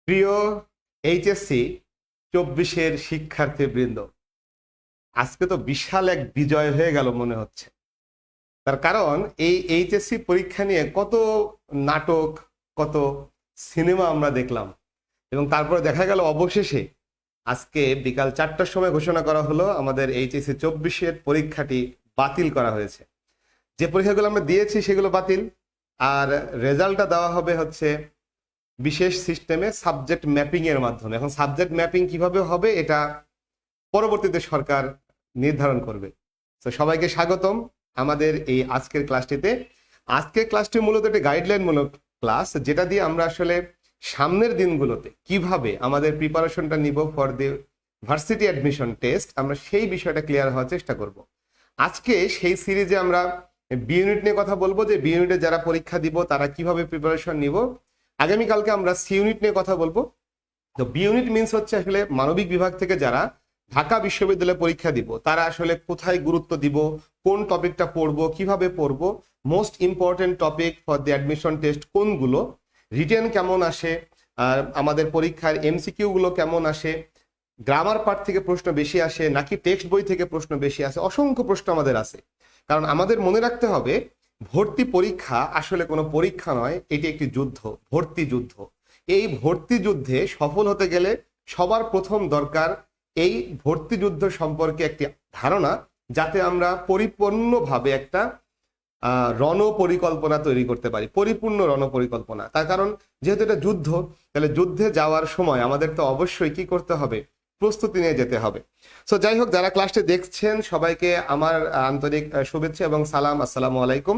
প্রিয় এইচএসসি 24-এর শিক্ষার্থীবৃন্দ, আজকে তো বিশাল এক বিজয় হয়ে গেল মনে হচ্ছে। তার কারণ এই এইচএসসি পরীক্ষা নিয়ে কত নাটক, কত সিনেমা আমরা দেখলাম, এবং তারপরে দেখা গেল অবশেষে আজকে বিকাল 4টার সময় ঘোষণা করা হলো আমাদের এইচএসসি 24-এর পরীক্ষাটি বাতিল করা হয়েছে। যে পরীক্ষাগুলো আমরা দিয়েছি সেগুলো বাতিল, আর রেজাল্টটা দেওয়া হবে হচ্ছে বিশেষ সিস্টেমে সাবজেক্ট ম্যাপিং এর মাধ্যমে। এখন সাবজেক্ট ম্যাপিং কিভাবে হবে এটা পরবর্তীতে সরকার নির্ধারণ করবে। তো সবাইকে স্বাগতম আমাদের এই আজকের ক্লাসটিতে। আজকের ক্লাসটি মূলত একটি গাইডলাইনমূলক ক্লাস, যেটা দিয়ে আমরা আসলে সামনের দিনগুলোতে কিভাবে আমাদের প্রিপারেশনটা নিব for the varsity admission test, আমরা সেই বিষয়টা ক্লিয়ার হওয়ার চেষ্টা করব। আজকে সেই সিরিজে আমরা বি ইউনিট নিয়ে কথা বলবো, যে বি ইউনিটে যারা পরীক্ষা দিব তারা কিভাবে প্রিপারেশন নিব। আগামীকালকে আমরা সি ইউনিট নিয়ে কথা বলবো। তো বি ইউনিট মিনস হচ্ছে আসলে মানবিক বিভাগ থেকে যারা ঢাকা বিশ্ববিদ্যালয়ে পরীক্ষা দিব তারা আসলে কোথায় গুরুত্ব দিব, কোন টপিকটা পড়বো, কিভাবে পড়বো, most important topic for the admission test কোনগুলো, রিটেন কেমন আসে, আর আমাদের পরীক্ষার এমসিকিউ গুলো কেমন আসে, গ্রামার পার্ট থেকে প্রশ্ন বেশি আসে নাকি টেক্সট বই থেকে প্রশ্ন বেশি আসে। অসংখ্য প্রশ্ন আমাদের আছে, কারণ আমাদের মনে রাখতে হবে ভর্তি পরীক্ষা আসলে কোনো পরীক্ষা নয়, এটি একটি যুদ্ধ, ভর্তি যুদ্ধ। এই ভর্তি যুদ্ধে সফল হতে গেলে সবার প্রথম দরকার এই ভর্তি যুদ্ধ সম্পর্কে একটি ধারণা, যাতে আমরা পরিপূর্ণভাবে একটা রণপরিকল্পনা তৈরি করতে পারি, পরিপূর্ণ রণপরিকল্পনা। তার কারণ যেহেতু এটা যুদ্ধ, তাহলে যুদ্ধে যাওয়ার সময় আমাদের তো অবশ্যই কি করতে হবে, প্রস্তুতি নিয়ে যেতে হবে। সো যাই হোক, যারা ক্লাসটি দেখছেন সবাইকে আমার আন্তরিক শুভেচ্ছা এবং সালাম, আসসালামু আলাইকুম।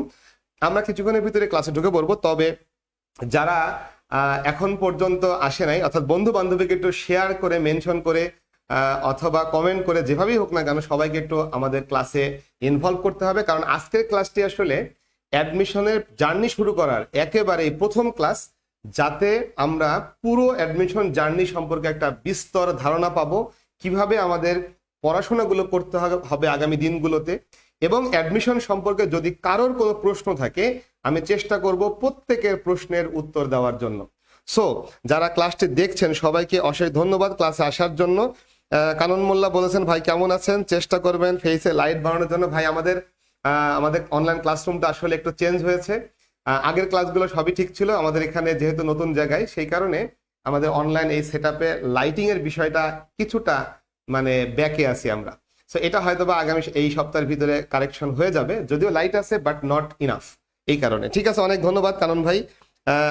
আমরা কিছুক্ষণের ভিতরে ক্লাসে ঢুকে পড়বো, তবে যারা এখন পর্যন্ত আসে নাই, অর্থাৎ বন্ধু বান্ধবীকে একটু শেয়ার করে, মেনশন করে অথবা কমেন্ট করে, যেভাবেই হোক না কেন সবাইকে একটু আমাদের ক্লাসে ইনভলভ করতে হবে। কারণ আজকের ক্লাসটি আসলে অ্যাডমিশনের জার্নি শুরু করার একেবারেই প্রথম ক্লাস, যাতে আমরা পুরো অ্যাডমিশন জার্নি সম্পর্কে একটা বিস্তর ধারণা পাবো, কিভাবে আমাদের পড়াশোনাগুলো করতে হবে আগামী দিনগুলোতে। এবং অ্যাডমিশন সম্পর্কে যদি কারোর কোনো প্রশ্ন থাকে, আমি চেষ্টা করব প্রত্যেকের প্রশ্নের উত্তর দেওয়ার জন্য। সো যারা ক্লাসটি দেখছেন সবাইকে অশেষ ধন্যবাদ ক্লাসে আসার জন্য। কানন মোল্লা বলেছেন, ভাই কেমন আছেন, চেষ্টা করবেন ফেসে লাইট বাড়ানোর জন্য। ভাই আমাদের অনলাইন ক্লাসরুমটা আসলে একটু চেঞ্জ হয়েছে। আগের ক্লাসগুলো সবই ঠিক ছিল, আমাদের এখানে যেহেতু নতুন জায়গায়, সেই কারণে আমাদের অনলাইন এই সেটআপে লাইটিং এর বিষয়টা কিছুটা মানে ব্যাকে আছি আমরা। সো এটা হয়তো বা আগামী এই সপ্তাহের ভিতরে কারেকশন হয়ে যাবে, যদিও লাইট আছে বাট নট ইনাফ, এই কারণে। ঠিক আছে, অনেক ধন্যবাদ কানন ভাই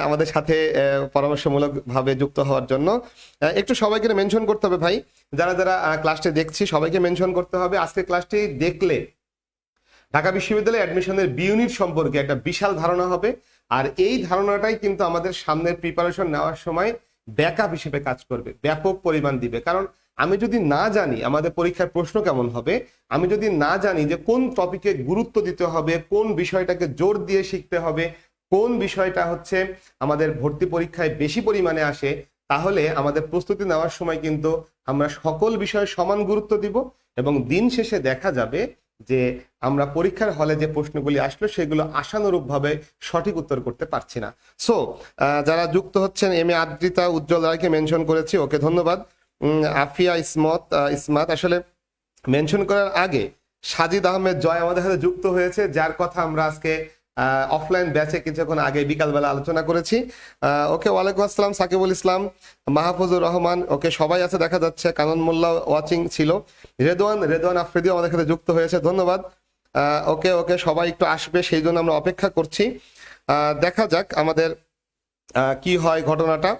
আমাদের সাথে পরামর্শমূলক ভাবে যুক্ত হওয়ার জন্য। একটু সবাইকে মেনশন করতে হবে ভাই, যারা যারা ক্লাসটি দেখছি সবাইকে মেনশন করতে হবে। আজকে ক্লাসটি দেখলে ঢাকা বিশ্ববিদ্যালয়ে অ্যাডমিশনের বি ইউনিট সম্পর্কে একটা বিশাল ধারণা হবে, আর এই ধারণাটাই কিন্তু আমাদের সামনের প্রিপারেশন নেওয়ার সময় ব্যাকআপ হিসেবে কাজ করবে, ব্যাপক পরিমাণ দিবে। কারণ আমি যদি না জানি আমাদের পরীক্ষার প্রশ্ন কেমন হবে, আমি যদি না জানি যে কোন টপিকে গুরুত্ব দিতে হবে, কোন বিষয়টাকে জোর দিয়ে শিখতে হবে, কোন বিষয়টা হচ্ছে আমাদের ভর্তি পরীক্ষায় বেশি পরিমাণে আসে, তাহলে আমাদের প্রস্তুতি নেওয়ার সময় কিন্তু আমরা সকল বিষয়ে সমান গুরুত্ব দিব, এবং দিন শেষে দেখা যাবে যে আমরা পরীক্ষার হলে যে প্রশ্নগুলি আসলো সেগুলো আশানুরূপভাবে সঠিক উত্তর করতে পারছি না। সো যারা যুক্ত হচ্ছেন, এম এ আদ্রিতা উজ্জ্বল রায়কে মেনশন করেছি, ওকে ধন্যবাদ। আফিয়া ইসমাত আসলে মেনশন করার আগে সাজিদ আহমেদ জয় আমাদের সাথে যুক্ত হয়েছে, যার কথা আমরা আজকে অফলাইন ব্যাচে কিছুক্ষণ আগে বিকালবেলা আলোচনা করেছি। ওকে, ওয়ালাইকুম আসসালাম সাকিবুল ইসলাম, মাহফুজুর রহমান, ওকে সবাই আছে দেখা যাচ্ছে। কানন মোল্লা ওয়াচিং ছিল, রেদওয়ান আফ্রিদিও আমাদের সাথে যুক্ত হয়েছে, ধন্যবাদ। ওকে ওকে সবাই একটু আসবে, সেই জন্য আমরা অপেক্ষা করছি। দেখা যাক আমাদের কি হয় ঘটনাটা।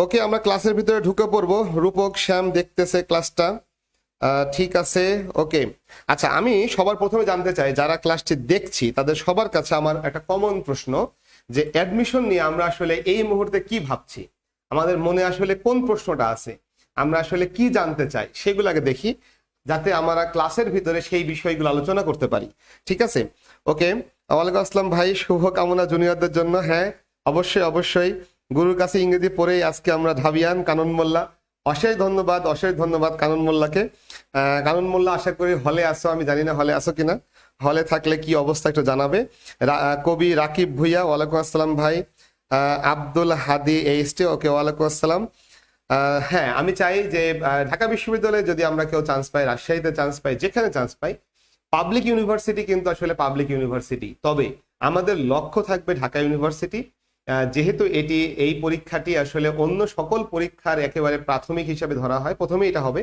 ওকে, আমরা ক্লাসের ভিতরে ঢুকে পড়বো। রূপক শ্যাম দেখতেছে ক্লাসটা, ঠিক আছে। ওকে, আচ্ছা, আমি সবার প্রথমে জানতে চাই যারা ক্লাসটি দেখছি তাদের সবার কাছে আমার একটা কমন প্রশ্ন, যে অ্যাডমিশন নিয়ে আমরা আসলে এই মুহূর্তে কি ভাবছি, আমাদের মনে আসলে কোন প্রশ্নটা আছে, আমরা আসলে কি জানতে চাই, সেগুলো আগে দেখি, যাতে আমরা ক্লাসের ভিতরে সেই বিষয়গুলো আলোচনা করতে পারি। ঠিক আছে, ওকে। ওয়ালাইকুম আসসালাম ভাই, শুভ কামনা জুনিয়রদের জন্য। হ্যাঁ, অবশ্যই অবশ্যই, গুরুর কাছে ইংরেজি পড়েই আজকে আমরা ঢাবিয়ান। কানন মোল্লা, অশেষ ধন্যবাদ, অশেষ ধন্যবাদ কানন মোল্লাকে। কানন মোল্লা, আশা করি হলে আসো, আমি জানি না হলে আসো কিনা, হলে থাকলে কি অবস্থা একটু জানাবে। কবি রাকিব ভুইয়া, ওয়ালাইকুম আসসালাম ভাই। আব্দুল হাদি এইচটি, ওকে, ওয়ালাইকুম আসসালাম। হ্যাঁ, আমি চাই যে ঢাকা বিশ্ববিদ্যালয়ে যদি আমরা কেউ চান্স পাই, রাজশাহীতে চান্স পাই, যেখানে চান্স পাই, পাবলিক ইউনিভার্সিটি কিন্তু আসলে পাবলিক ইউনিভার্সিটি, তবে আমাদের লক্ষ্য থাকবে ঢাকা ইউনিভার্সিটি। যেহেতু এই পরীক্ষাটি আসলে অন্য সকল পরীক্ষার একেবারে প্রাথমিক হিসাবে ধরা হয়, প্রথমে এটা হবে,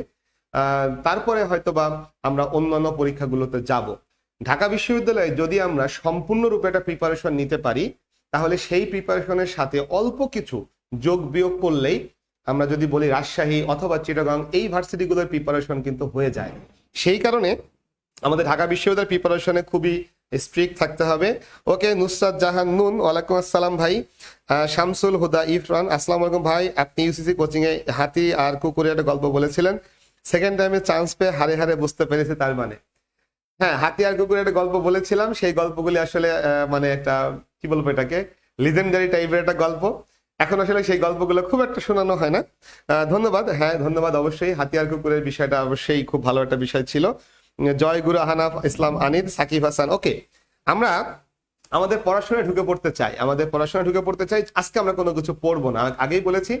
তারপরে হয়তোবা আমরা অন্যান্য পরীক্ষাগুলোতে যাব। ঢাকা বিশ্ববিদ্যালয়ে যদি আমরা সম্পূর্ণরূপে একটা প্রিপারেশন নিতে পারি, তাহলে সেই প্রিপারেশনের সাথে অল্প কিছু যোগ বিয়োগ করলেই, আমরা যদি বলি রাজশাহী অথবা চিটাগাং, এই ভার্সিটিগুলোর প্রিপারেশন কিন্তু হয়ে যায়। সেই কারণে আমাদের ঢাকা বিশ্ববিদ্যালয়ের প্রিপারেশনে খুবই স্ট্রিক্ট থাকতে হবে। ওকে, নুসরাত জাহান নুন, ওয়ালাইকুম আসসালাম ভাই। শামসুল হুদা ইফরান, আসসালামু আলাইকুম ভাই, আপনি ইউসিসি কোচিং এ হাতি আর কুকুরের একটা গল্প বলেছিলেন, সেকেন্ড টাইমে চান্স পেয়ে হারে হারে বুঝতে পেরেছি, তার মানে হ্যাঁ, হাতি আর কুকুরের একটা গল্প বলেছিলাম, সেই গল্পগুলি আসলে মানে একটা কি বলবো, এটাকে লিজেন্ডারি টাইপের একটা গল্প। এখন আসলে সেই গল্পগুলো খুব একটা শোনানো হয় না। ধন্যবাদ, হ্যাঁ ধন্যবাদ, অবশ্যই হাতি আর কুকুরের বিষয়টা অবশ্যই খুব ভালো একটা বিষয় ছিল। জয় গুরু আহনাফ ইসলাম আনিদ, সাকিব হাসান। ওকে, আমরা আমাদের পড়াশোনায় ঢুকে পড়তে চাই, আজকে আমরা কোনো কিছু পড়বো না, আগেই বলেছি।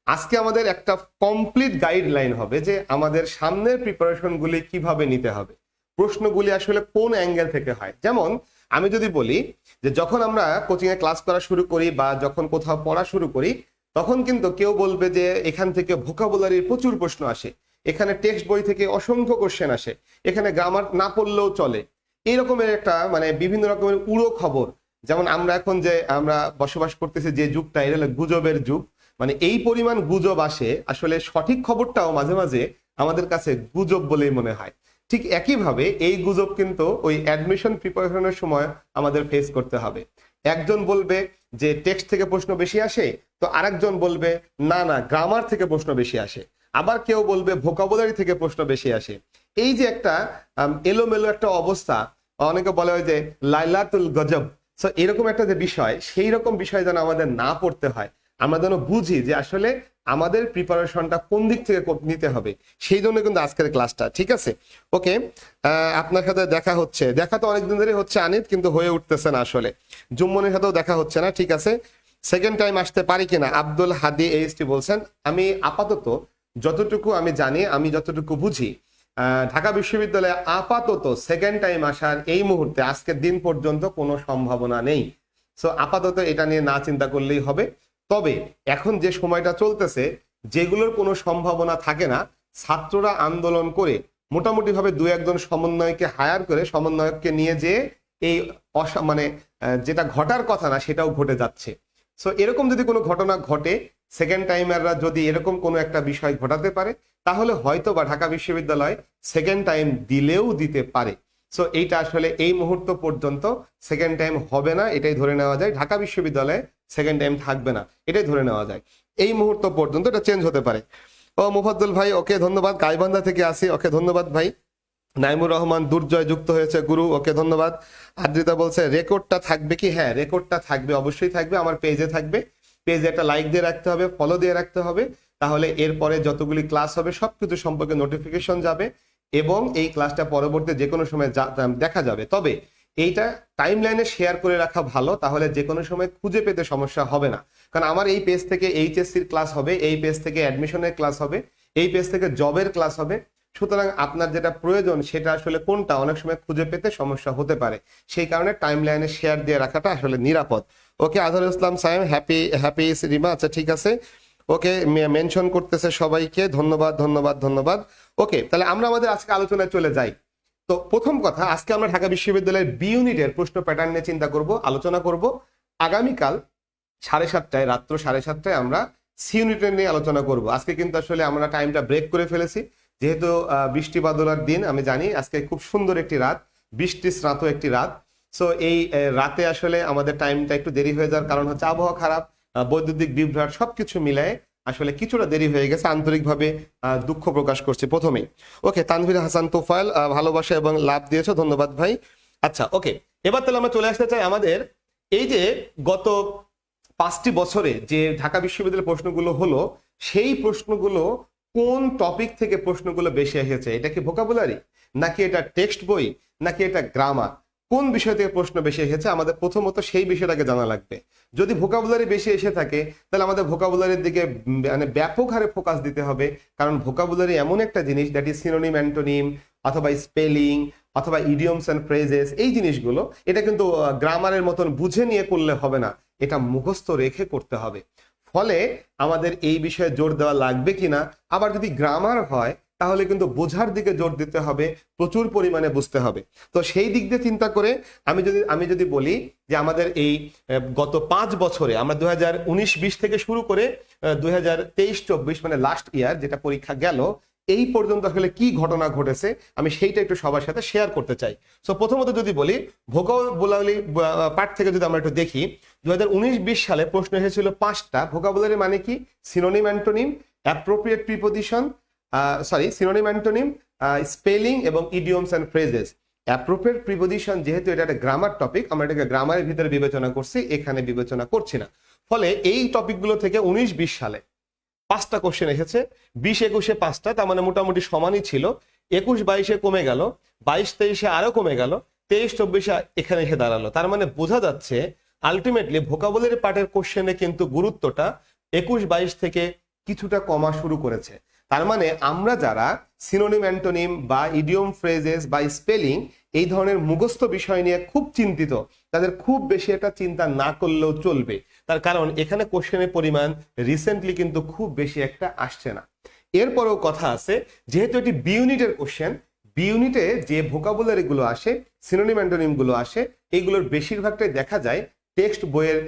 আজকে আমাদের একটা কমপ্লিট গাইডলাইন হবে যে আমাদের সামনের প্রিপারেশন গুলি কিভাবে নিতে হবে, প্রশ্নগুলি আসলে কোন অ্যাঙ্গেল থেকে হয়। যেমন আমি যদি বলি যে যখন আমরা কোচিং এ ক্লাস করা শুরু করি বা যখন কোথাও পড়া শুরু করি, তখন কিন্তু কেউ বলবে যে এখান থেকে ভোকাবুলারির প্রচুর প্রশ্ন আসে, এখানে টেক্সট বই থেকে অসংখ্য কোশ্চেন আসে, এখানে গ্রামার না পড়লেও চলে, এইরকমের একটা মানে বিভিন্ন রকমের উড়ো খবর। যেমন আমরা এখন যে আমরা বসবাস করতেছি যে যুগটা, এটা হলো গুজবের যুগ। মানে এই পরিমাণ গুজব আসে, আসলে সঠিক খবরটাও মাঝে মাঝে আমাদের কাছে গুজব বলেই মনে হয়। ঠিক একইভাবে এই গুজব কিন্তু ওই অ্যাডমিশন প্রিপারেশনের সময় আমাদের ফেস করতে হবে। একজন বলবে যে টেক্সট থেকে প্রশ্ন বেশি আসে, তো আরেকজন বলবে না না গ্রামার থেকে প্রশ্ন বেশি আসে, আবার কেউ বলবে ভোকাবুলারি থেকে প্রশ্ন বেশি আসে। এই যে একটা এলোমেলো একটা অবস্থা, অনেকে বলে হয় যে লাইলাতুল গজব। সো এরকম একটা যে বিষয়, সেই রকম বিষয় যেন আমাদের না পড়তে হয়, আমরা যেন বুঝি যে আসলে আমাদের প্রিপারেশনটা কোন দিক থেকে নিতে হবে, সেই জন্য কিন্তু আজকের ক্লাসটা। ঠিক আছে, ওকে, আপনার সাথে দেখা তো অনেকদিন ধরে হচ্ছে আনিত, কিন্তু হয়ে উঠতেছে না আসলে। জুম্মনের সাথেও দেখা হচ্ছে না। ঠিক আছে, সেকেন্ড টাইম আসতে পারি কিনা, আব্দুল হাদি এইচটি বলছেন। আমি আপাতত যতটুকু আমি জানি, আমি যতটুকু বুঝি, ঢাকা বিশ্ববিদ্যালয়ে আপাতত সেকেন্ড টাইম আসার এই মুহূর্তে আজকের দিন পর্যন্ত কোনো সম্ভাবনা নেই। সো আপাতত এটা নিয়ে না চিন্তা করলেই হবে। তবে এখন যে সময়টা চলতেছে, যেগুলোর কোনো সম্ভাবনা থাকে না, ছাত্ররা আন্দোলন করে মোটামুটি ভাবে দু একজন সমন্বয়কে হায়ার করে, সমন্বয়ককে নিয়ে যে এই মানে যেটা ঘটার কথা না সেটাও ঘটে যাচ্ছে। সো এরকম যদি কোনো ঘটনা ঘটে, সেকেন্ড টাইমাররা যদি এরকম কোনো একটা বিষয় ঘটাতে পারে, তাহলে হয়তো বা ঢাকা বিশ্ববিদ্যালয় সেকেন্ড টাইম দিলেও দিতে পারে। সো এইটা আসলে এই মুহূর্ত পর্যন্ত সেকেন্ড টাইম হবে না, এটাই ধরে নেওয়া যায়। ঢাকা বিশ্ববিদ্যালয়ে সেকেন্ড টাইম থাকবে না, এটাই ধরে নেওয়া যায়। এই মুহূর্ত পর্যন্ত এটা চেঞ্জ হতে পারে। ও মুফাদ্দুল ভাই, ওকে ধন্যবাদ। গাইবান্ধা থেকে আসি, ওকে ধন্যবাদ ভাই। নাইমুর রহমান দুর্জয় যুক্ত হয়েছে গুরু, ওকে ধন্যবাদ। আদ্রিতা বলছে রেকর্ডটা থাকবে কি? হ্যাঁ, রেকর্ডটা থাকবে, অবশ্যই থাকবে, আমার পেজে থাকবে। পেজে একটা লাইক দিয়ে রাখতে হবে, ফলো দিয়ে রাখতে হবে, তাহলে এরপরে যতগুলি ক্লাস হবে সবকিছু সম্পর্কে নোটিফিকেশন যাবে এবং এই ক্লাসটা পরবর্তী যে কোনো সময় দেখা যাবে। তবে এইটা টাইম লাইনে শেয়ার করে রাখা ভালো, তাহলে যে কোনো সময় খুঁজে পেতে সমস্যা হবে না। কারণ আমার এই পেজ থেকে এইচএসসির ক্লাস হবে, এই পেজ থেকে অ্যাডমিশনের ক্লাস হবে, এই পেজ থেকে জবের ক্লাস হবে। সুতরাং আপনার যেটা প্রয়োজন সেটা আসলে কোনটা, অনেক সময় খুঁজে পেতে সমস্যা হতে পারে। সেই কারণে টাইম লাইনে শেয়ার দিয়ে রাখাটা আসলে নিরাপদ। ওকে, আজহারুল ইসলাম সাইম, হ্যাপি রিমা, আচ্ছা ঠিক আছে, ওকে, মেনশন করতেছে সবাইকে, ধন্যবাদ ধন্যবাদ ধন্যবাদ। ওকে, তাহলে আমরা আমাদের আজকে আলোচনায় চলে যাই। তো প্রথম কথা, আজকে আমরা ঢাকা বিশ্ববিদ্যালয়ের বি ইউনিটের প্রশ্ন প্যাটার্ন নিয়ে চিন্তা করব, আলোচনা করব। আগামীকাল 7:30 রাত্র 7:30 আমরা সি ইউনিটের নিয়ে আলোচনা করব। আজকে কিন্তু আসলে আমরা টাইমটা ব্রেক করে ফেলেছি, যেহেতু বৃষ্টি বাদলার দিন। আমি জানি আজকে খুব সুন্দর একটি রাত, বৃষ্টি স্নাত একটি রাত। সো এই রাতে আসলে আমাদের টাইমটা একটু দেরি হয়ে যাওয়ার কারণ হচ্ছে আবহাওয়া খারাপ, বৈদ্যুতিক বিভ্রাট, সবকিছু মিলায় আসলে কিছুটা দেরি হয়ে গেছে। আন্তরিকভাবে দুঃখ প্রকাশ করছি প্রথমেই। ওকে, তানভীর হাসান তোফায়েল, ভালোবাসা এবং লাভ দিয়েছো, ধন্যবাদ ভাই। আচ্ছা, ওকে, এবার তাহলে আমরা চলে আসতে চাই আমাদের এই যে গত 5টি বছরে যে ঢাকা বিশ্ববিদ্যালয়ের প্রশ্নগুলো হলো, সেই প্রশ্নগুলো কোন টপিক থেকে প্রশ্নগুলো বেশি এসেছে। এটা কি ভোকাবুলারি, নাকি এটা টেক্সট বই, নাকি এটা গ্রামার? কোন বিষয় থেকে প্রশ্ন বেশি এসেছে আমাদের প্রথমত সেই বিষয়টাকে জানা লাগবে। যদি ভোকাবুলারি বেশি এসে থাকে তাহলে আমাদের ভোকাবুলারির দিকে মানে ব্যাপক হারে ফোকাস দিতে হবে, কারণ ভোকাবুলারি এমন একটা জিনিস দ্যাট ইজ সিনোনিম, অ্যান্টোনিম অথবা স্পেলিং অথবা ইডিয়মস অ্যান্ড ফ্রেজেস, এই জিনিসগুলো এটা কিন্তু গ্রামারের মতন বুঝে নিয়ে করলে হবে না, এটা মুখস্থ রেখে করতে হবে। ফলে আমাদের এই বিষয়ে জোর দেওয়া লাগবে কিনা, আবার যদি গ্রামার হয় তাহলে কিন্তু বোঝার দিকে জোর দিতে হবে, প্রচুর পরিমাণে বুঝতে হবে। তো সেই দিক দিয়ে চিন্তা করে আমি যদি বলি যে আমাদের এই গত 5 বছরে আমরা 2019-20 থেকে শুরু করে 2023-24 মানে লাস্ট ইয়ার যেটা পরীক্ষা গেল, এই পর্যন্ত আসলে কি ঘটনা ঘটেছে আমি সেইটা একটু সবার সাথে শেয়ার করতে চাই। সো প্রথমত যদি বলি ভোকাবুলারি পার্ট থেকে যদি আমরা একটু দেখি, 2019-20 সালে প্রশ্ন এসেছিল 5টা। ভোকাবুলারি মানে কি? Synonym, antonym, appropriate preposition, synonym, antonym, spelling এবং idioms and phrases. Appropriate preposition যেহেতু এটা একটা গ্রামার টপিক, আমরা এটাকে গ্রামারের ভিতরে বিবেচনা করছি, এখানে বিবেচনা করছি না। ফলে এই টপিকগুলো থেকে 19-20 সালে 5টা কোশ্চেন এসেছে, 20-21-এ 5টা, তার মানে মোটামুটি সমানই ছিল। 21-22-এ কমে গেল, 22-23-এ আরো কমে গেল, 23-24-এ এখানে এসে দাঁড়ালো। তার মানে বোঝা যাচ্ছে আলটিমেটলি ভোকাবুলারি পার্টের কোশ্চেনে কিন্তু গুরুত্বটা 21-22 থেকে কিছুটা কমা শুরু করেছে। তার মানে আমরা যারা সিনোনিম, অ্যান্টোনিম বা ইডিয়ম, ফ্রেজেস বা স্পেলিং এই ধরনের মুখস্থ বিষয় নিয়ে খুব চিন্তিত, তাদের খুব বেশি একটা চিন্তা না করলেও চলবে। তার কারণ এখানে কোশ্চেনের পরিমাণ রিসেন্টলি কিন্তু খুব বেশি একটা আসছে না। এরপরেও কথা আছে, যেহেতু এটি বি ইউনিটের কোশ্চেন, বি ইউনিটে যে ভোকাবুলারি গুলো আসে, সিনোনিম, অ্যান্টোনিম গুলো আসে, এইগুলোর বেশিরভাগটাই দেখা যায় টেক্সট বইয়ের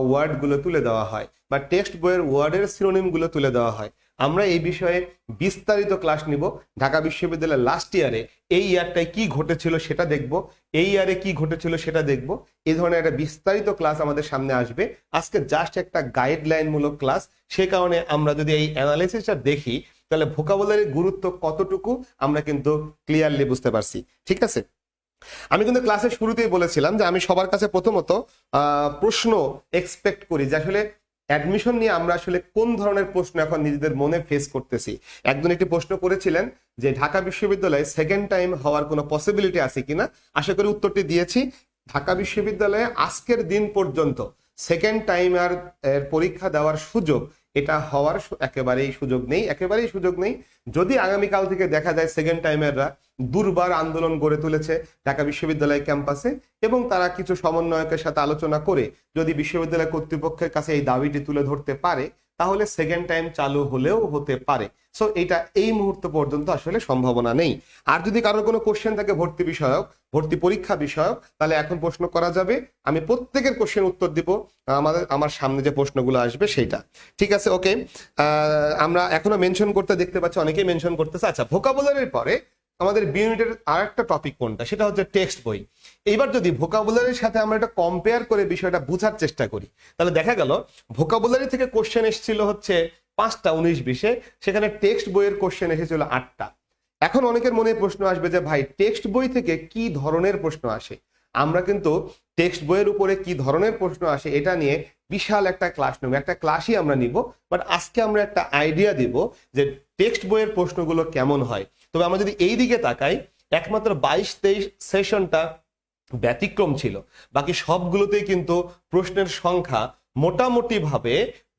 ওয়ার্ড গুলো তুলে দেওয়া হয় বা টেক্সট বইয়ের ওয়ার্ডের সিনোনিম গুলো তুলে দেওয়া হয়। আমরা এই বিষয়ে বিস্তারিত ক্লাস নিব ঢাকা বিশ্ববিদ্যালয়ের লাস্ট ইয়ারে। এই ইয়ারটায় কি ঘটেছিল সেটা দেখব, এই ইয়ারে কি ঘটেছিল সেটা দেখব। এই ধরনের একটা বিস্তারিত ক্লাস আমাদের সামনে আসবে। আজকে জাস্ট একটা গাইডলাইন মূলক ক্লাস, সে কারণে আমরা যদি এই অ্যানালাইসিসটা দেখি তাহলে ভোকাবুলারির গুরুত্ব কতটুকু আমরা কিন্তু ক্লিয়ারলি বুঝতে পারছি। ঠিক আছে, আমি কিন্তু ক্লাসের শুরুতেই বলেছিলাম যে আমি সবার কাছে প্রথমত প্রশ্ন এক্সপেক্ট করি যে আসলে অ্যাডমিশন নিয়ে আমরা আসলে কোন ধরনের প্রশ্ন এখন নিজেদের মনে ফেস করতেছি। একজন একটি প্রশ্ন করেছিলেন যে ঢাকা বিশ্ববিদ্যালয়ে সেকেন্ড টাইম হওয়ার কোনো পসিবিলিটি আছে কিনা। আশা করি উত্তরটি দিয়েছি। ঢাকা বিশ্ববিদ্যালয়ে আজকের দিন পর্যন্ত সেকেন্ড টাইম আর পরীক্ষা দেওয়ার সুযোগ, এটা হওয়ার একেবারেই সুযোগ নেই, একেবারেই সুযোগ নেই। যদি আগামীকাল থেকে দেখা যায় সেকেন্ড টাইমাররা দুর্বার আন্দোলন গড়ে তুলেছে ঢাকা বিশ্ববিদ্যালয় ক্যাম্পাসে এবং তারা কিছু সমন্বয়কের সাথে আলোচনা করে যদি বিশ্ববিদ্যালয় কর্তৃপক্ষের কাছে এই দাবিটি তুলে ধরতে পারে, তাহলে সেকেন্ড টাইম চালু হলেও হতে পারে। সো এটা এই মুহূর্ত পর্যন্ত আসলে সম্ভাবনা নেই। আর যদি কারোর কোনো কোশ্চেন থাকে ভর্তি বিষয়ক, ভর্তি পরীক্ষা বিষয়ক, তাহলে এখন প্রশ্ন করা যাবে। আমি প্রত্যেকের কোশ্চেন উত্তর দিব আমার সামনে যে প্রশ্নগুলো আসবে সেইটা। ঠিক আছে, ওকে। আমরা এখনো মেনশন করতে দেখতে পাচ্ছি, অনেকেই মেনশন করতেছে। আচ্ছা, ভোকাবুলারির পরে আমাদের বি ইউনিটের আর একটা টপিক কোনটা, সেটা হচ্ছে টেক্সট বই। এইবার যদি ভোকাবুলারির সাথে আমরা এটা কম্পেয়ার করে বিষয়টা বোঝার চেষ্টা করি, তাহলে দেখা গেল ভোকাবুলারি থেকে কোশ্চেন এসেছিল হচ্ছে 5টা 19-20-এ, সেখানে টেক্সট বইয়ের কোশ্চেন এসেছিল 8টা। এখন অনেকের মনে প্রশ্ন আসবে যে ভাই টেক্সট বই থেকে কি ধরনের প্রশ্ন আসে। আমরা কিন্তু টেক্সট বইয়ের উপরে কি ধরনের প্রশ্ন আসে এটা নিয়ে বিশাল একটা ক্লাস নেব, একটা ক্লাসই আমরা নিব। বাট আজকে আমরা একটা আইডিয়া দিব যে টেক্সট বইয়ের প্রশ্নগুলো কেমন হয়। তবে আমরা যদি এই দিকে তাকাই, একমাত্র 22-23 সেশনটা ব্যতিক্রম ছিল, বাকি সবগুলোতেই কিন্তু প্রশ্নের সংখ্যা মোটামুটি ভাবে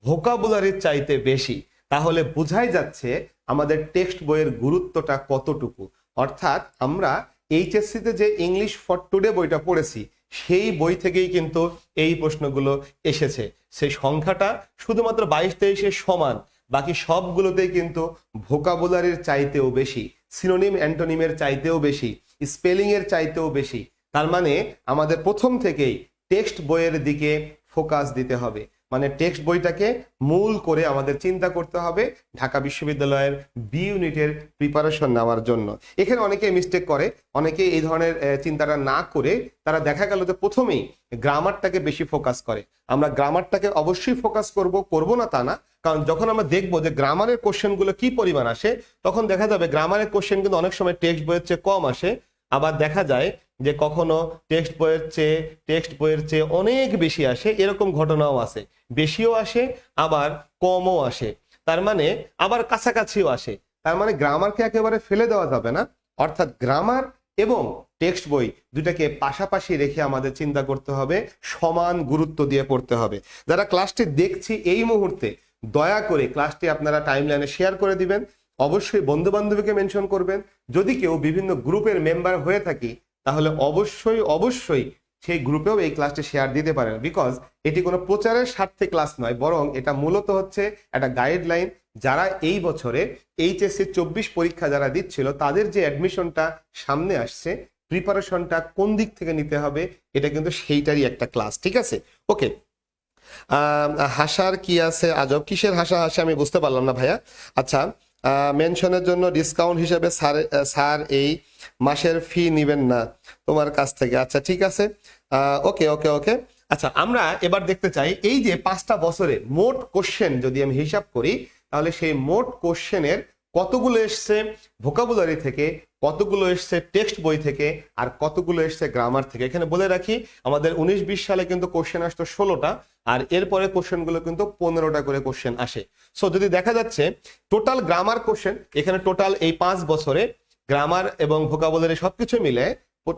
ভোকাবুলারির চাইতে বেশি। তাহলে বোঝাই যাচ্ছে আমাদের টেক্সট বইয়ের গুরুত্বটা কতটুকু। অর্থাৎ আমরা এইচএসসিতে যে ইংলিশ ফর টুডে বইটা পড়েছি, সেই বই থেকেই কিন্তু এই প্রশ্নগুলো এসেছে। সেই সংখ্যাটা শুধুমাত্র 22-23-এর সমান, বাকি সবগুলোতেই কিন্তু ভোকাবুলারির চাইতেও বেশি, সিনোনিম অ্যান্টোনিমের চাইতেও বেশি, স্পেলিং এর চাইতেও বেশি। তার মানে আমাদের প্রথম থেকেই টেক্সট বইয়ের দিকে ফোকাস দিতে হবে। মানে টেক্সট বইটাকে মূল করে আমাদের চিন্তা করতে হবে ঢাকা বিশ্ববিদ্যালয়ের বি ইউনিটের প্রিপারেশন নেওয়ার জন্য। এখানে অনেকে মিস্টেক করে, অনেকে এই ধরনের চিন্তাটা না করে তারা দেখা গেল যে প্রথমেই গ্রামারটাকে বেশি ফোকাস করে। আমরা গ্রামারটাকে অবশ্যই ফোকাস করব না তা না, কারণ যখন আমরা দেখবো যে গ্রামারের কোশ্চেনগুলো কি পরিমাণ আসে, তখন দেখা যাবে গ্রামারের কোশ্চেন কিন্তু অনেক সময় টেক্সট বইয়ের চেয়ে কম আসে। আবার দেখা যায় যে কখনো টেক্সট বইয়ের চেয়ে অনেক বেশি আসে, এরকম ঘটনাও আছে। বেশিও আসে আবার কমও আসে, তার মানে আবার কাছাকাছিও আসে। তার মানে গ্রামারকে একেবারে ফেলে দেওয়া যাবে না। অর্থাৎ গ্রামার এবং টেক্সট বই দুটাকে পাশাপাশি রেখে আমাদের চিন্তা করতে হবে, সমান গুরুত্ব দিয়ে পড়তে হবে। যারা ক্লাসটি দেখছি এই মুহূর্তে দয়া করে ক্লাসটি আপনারা টাইমলাইনে শেয়ার করে দিবেন, অবশ্যই বন্ধু বান্ধবীকে মেনশন করবেন। যদি কেউ বিভিন্ন গ্রুপের মেম্বার হয়ে থাকি তাহলে অবশ্যই অবশ্যই সেই গ্রুপেও এই ক্লাসটি শেয়ার দিতে পারেন, বিকজ এটি কোনো প্রচারের স্বার্থে ক্লাস নয়, বরং এটা মূলত হচ্ছে একটা গাইডলাইন। যারা এই বছরে এইচএসসি 24 পরীক্ষা যারা দিচ্ছিল তাদের যে অ্যাডমিশনটা সামনে আসছে, প্রিপারেশনটা কোন দিক থেকে নিতে হবে, এটা কিন্তু সেইটারই একটা ক্লাস। ঠিক আছে, ওকে। হাসার কি আছে আজব, কিসের হাসা হাসে আমি বুঝতে পারলাম না ভাইয়া। আচ্ছা, মেনশনের জন্য ডিসকাউন্ট হিসেবে স্যার এই মাসের ফি নিবেন না তোমার কাছ থেকে। আচ্ছা ঠিক আছে, ওকে ওকে ওকে। আচ্ছা, আমরা এবার দেখতে চাই এই যে 5টা বছরে মোট কোশ্চেন যদি আমি হিসাব করি, তাহলে সেই মোট কোশ্চেনের কতগুলো এসছে ভোকাবুলারি থেকে, কতগুলো এসছে টেক্সট বই থেকে, আর কতগুলো এসছে গ্রামার থেকে। এখানে বলে রাখি আমাদের 19-20 সালে কিন্তু কোশ্চেন আসতো 16টা, আর এরপরে কোশ্চেনগুলো কিন্তু 15টা করে কোশ্চেন আসে। সো যদি দেখা যাচ্ছে টোটাল গ্রামার কোশ্চেন, এখানে টোটাল এই 5 বছরে গ্রামার এবং ভোকাবুলারি সবকিছু মিলে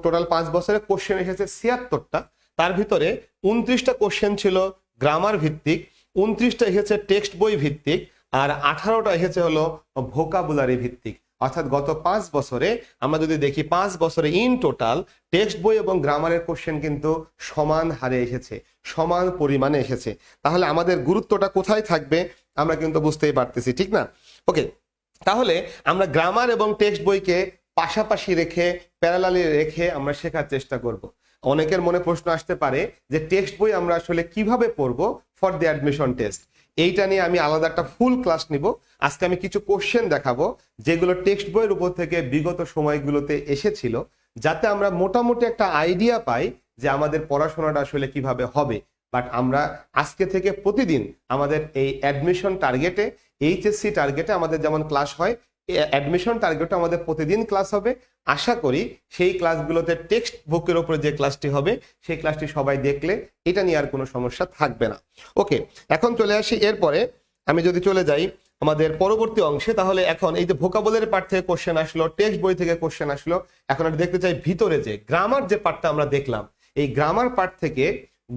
টোটাল 5 বছরে কোশ্চেন এসেছে 76টা। তার ভিতরে 29টা কোশ্চেন ছিল গ্রামার ভিত্তিক, 29টা এসেছে টেক্সট বই ভিত্তিক, আর 18টা এসেছে হলো ভোকাবুলারি ভিত্তিক। অর্থাৎ গত 5 বছরে আমরা যদি দেখি 5 বছরে ইন টোটাল টেক্সট বই এবং গ্রামারের কোশ্চেন কিন্তু সমান হারে এসেছে, সমান পরিমাণে এসেছে। তাহলে আমাদের গুরুত্বটা কোথায় থাকবে আমরা কিন্তু বুঝতেই পারতেছি, ঠিক না? ওকে, তাহলে আমরা গ্রামার এবং টেক্সট বইকে পাশাপাশি রেখে, প্যারালালি রেখে আমরা শেখার চেষ্টা করব। অনেকের মনে প্রশ্ন আসতে পারে যে টেক্সট বই আমরা আসলে কিভাবে পড়বো ফর দি অ্যাডমিশন টেস্ট। এইটা নিয়ে আমি আলাদা একটা ফুল ক্লাস নিব। আজকে আমি কিছু কোশ্চেন দেখাবো যেগুলো টেক্সট বইয়ের উপর থেকে বিগত সময়গুলোতে এসেছিল, যাতে আমরা মোটামুটি একটা আইডিয়া পাই যে আমাদের পড়াশোনাটা আসলে কিভাবে হবে। বাট আমরা আজকে থেকে প্রতিদিন আমাদের এই অ্যাডমিশন টার্গেটে, এইচএসসি টার্গেটে আমাদের যেমন ক্লাস হয়, অ্যাডমিশন টার্গেটে আমাদের প্রতিদিন ক্লাস হবে। আশা করি সেই ক্লাসগুলোতে টেক্সট বুকের উপরে যে ক্লাসটি হবে সেই ক্লাসটি সবাই দেখলে এটা নিয়ে আর কোনো সমস্যা থাকবে না। ওকে, এখন চলে আসি এরপরে। আমি যদি চলে যাই আমাদের পরবর্তী অংশে, তাহলে এখন এই যে ভোকাবুলারি পার্ট থেকে কোশ্চেন আসলো, টেক্সট বই থেকে কোশ্চেন আসলো, এখন আমি দেখতে চাই ভিতরে যে গ্রামার যে পার্টটা আমরা দেখলাম, এই গ্রামার পার্ট থেকে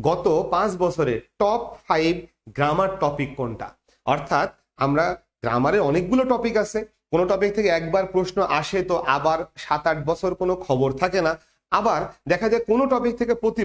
গত 5 বছরের টপ 5 গ্রামার টপিক কোনটা। অর্থাৎ আমরা গ্রামারে অনেকগুলো টপিক আছে, কোনো টপিক থেকে একবার প্রশ্ন আসে তো আবার 7-8 বছর কোনো খবর থাকে না। আবার দেখা যায় কোনো টপিক থেকে প্রতি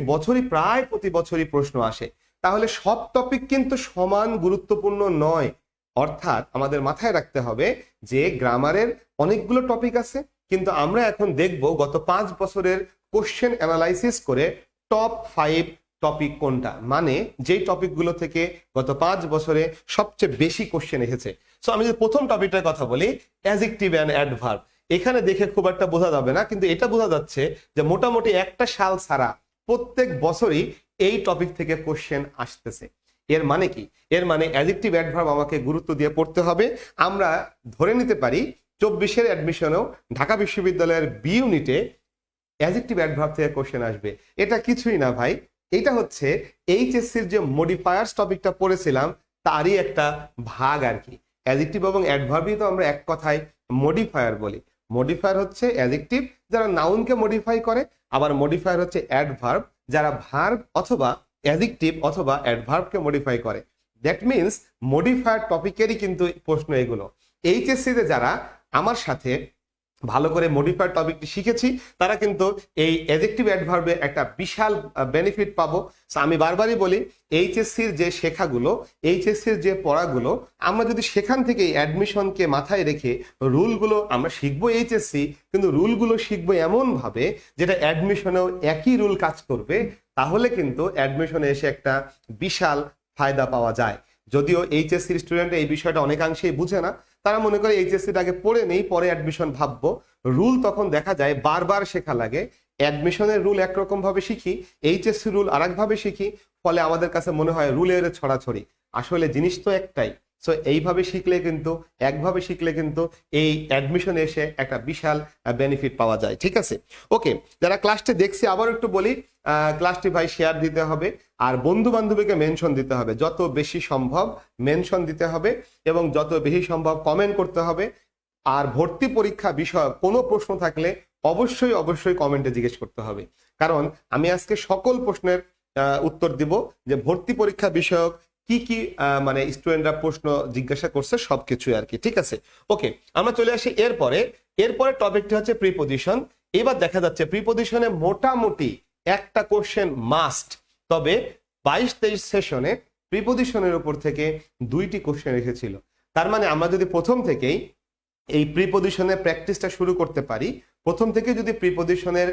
বছরই প্রশ্ন আসে। তাহলে সব টপিক কিন্তু সমান গুরুত্বপূর্ণ নয়। অর্থাৎ আমাদের মাথায় রাখতে হবে যে গ্রামারের অনেকগুলো টপিক আছে, কিন্তু আমরা এখন দেখব গত 5 বছরের কোশ্চেন অ্যানালাইসিস করে টপ 5 টপিক কোনটা, মানে যেই টপিকগুলো থেকে গত 5 বছরে সবচেয়ে বেশি কোশ্চেন এসেছে। সো আমি যদি প্রথম টপিকটার কথা বলি, অ্যাডজেক্টিভ অ্যান্ড অ্যাডভার্ব, এখানে দেখে খুব একটা বোঝা যাবে না, কিন্তু এটা বোঝা যাচ্ছে যে মোটামুটি একটা সাল ছাড়া প্রত্যেক বছরই এই টপিক থেকে কোশ্চেন আসতেছে। এর মানে কি? এর মানে অ্যাডজেক্টিভ অ্যাডভার্ব আমাকে গুরুত্ব দিয়ে পড়তে হবে। আমরা ধরে নিতে পারি 24-এর অ্যাডমিশনেও ঢাকা বিশ্ববিদ্যালয়ের বি ইউনিটে অ্যাডজেক্টিভ অ্যাডভার্ব থেকে কোশ্চেন আসবে। এটা কিছুই না ভাই, এটা হচ্ছে এইচএসসির যে মডিফায়ার্স টপিকটা পড়েছিলাম তারই একটা ভাগ আর কি। অ্যাডজেক্টিভ এবং অ্যাডভার্বই তো আমরা এক কথায় মডিফায়ার বলি। মডিফায়ার হচ্ছে অ্যাডজেক্টিভ যারা নাউনকে মডিফাই করে, আবার মডিফায়ার হচ্ছে অ্যাডভার্ব যারা ভার্ব অথবা অ্যাডজেক্টিভ অথবা অ্যাডভার্বকে মডিফাই করে। দ্যাট মিনস মডিফায়ার টপিকেরই কিন্তু প্রশ্ন এগুলো। এইচএসসিতে যারা আমার সাথে ভালো করে মডিফায়ার টপিকটি শিখেছি তারা কিন্তু এই অ্যাডজেক্টিভ অ্যাডভার্বে একটা বিশাল বেনিফিট পাবো। আমি বারবারই বলি, এইচএসসির যে শেখাগুলো, এইচএসসির যে পড়াগুলো, আমরা যদি সেখান থেকে অ্যাডমিশনকে মাথায় রেখে রুলগুলো আমরা শিখবো এইচএসসি, কিন্তু রুলগুলো শিখবো এমনভাবে যেটা অ্যাডমিশনেও একই রুল কাজ করবে, তাহলে কিন্তু অ্যাডমিশনে এসে একটা বিশাল ফায়দা পাওয়া যায়। যদিও এইচএসসির স্টুডেন্ট এই বিষয়টা অনেকাংশেই বুঝে না, তারা মনে করে এইচএসসিটা আগে পড়ে নেই পরে অ্যাডমিশন ভাববো। রুল তখন দেখা যায় বারবার শেখা লাগে। অ্যাডমিশনের রুল একরকম ভাবে শিখি, এইচএসসি রুল আরেক ভাবে শিখি, ফলে আমাদের কাছে মনে হয় রুলের ছড়াছড়ি। আসলে জিনিস তো একটাই। সো এইভাবে শিখলে কিন্তু, একভাবে শিখলে কিন্তু এই অ্যাডমিশনে এসে একটা বিশাল বেনিফিট পাওয়া যায়। ঠিক আছে, ওকে। যারা ক্লাসটি দেখছি আবার একটু বলি, ক্লাসটি ভাই শেয়ার দিতে হবে, আর বন্ধু বান্ধবীকে মেনশন দিতে হবে। যত বেশি সম্ভব মেনশন দিতে হবে এবং যত বেশি সম্ভব কমেন্ট করতে হবে। আর ভর্তি পরীক্ষা বিষয়ক কোনো প্রশ্ন থাকলে অবশ্যই অবশ্যই কমেন্টে জিজ্ঞেস করতে হবে, কারণ আমি আজকে সকল প্রশ্নের উত্তর দিব, যে ভর্তি পরীক্ষা বিষয়ক কি কি মানে স্টুডেন্টরা প্রশ্ন জিজ্ঞাসা করছে সবকিছু আর কি। ঠিক আছে, ওকে, আমরা চলে আসি এরপরে টপিকটি হচ্ছে প্রিপজিশন। এবার দেখা যাচ্ছে প্রিপজিশনে মোটামুটি একটা কোশ্চেন মাস্ট, তবে 22-23 সেশনে প্রিপজিশনের উপর থেকে 2টি কোশ্চেন রেখেছিল। তার মানে আমরা যদি প্রথম থেকেই এই প্রিপজিশনের প্র্যাকটিসটা শুরু করতে পারি, প্রথম থেকে যদি প্রিপজিশনের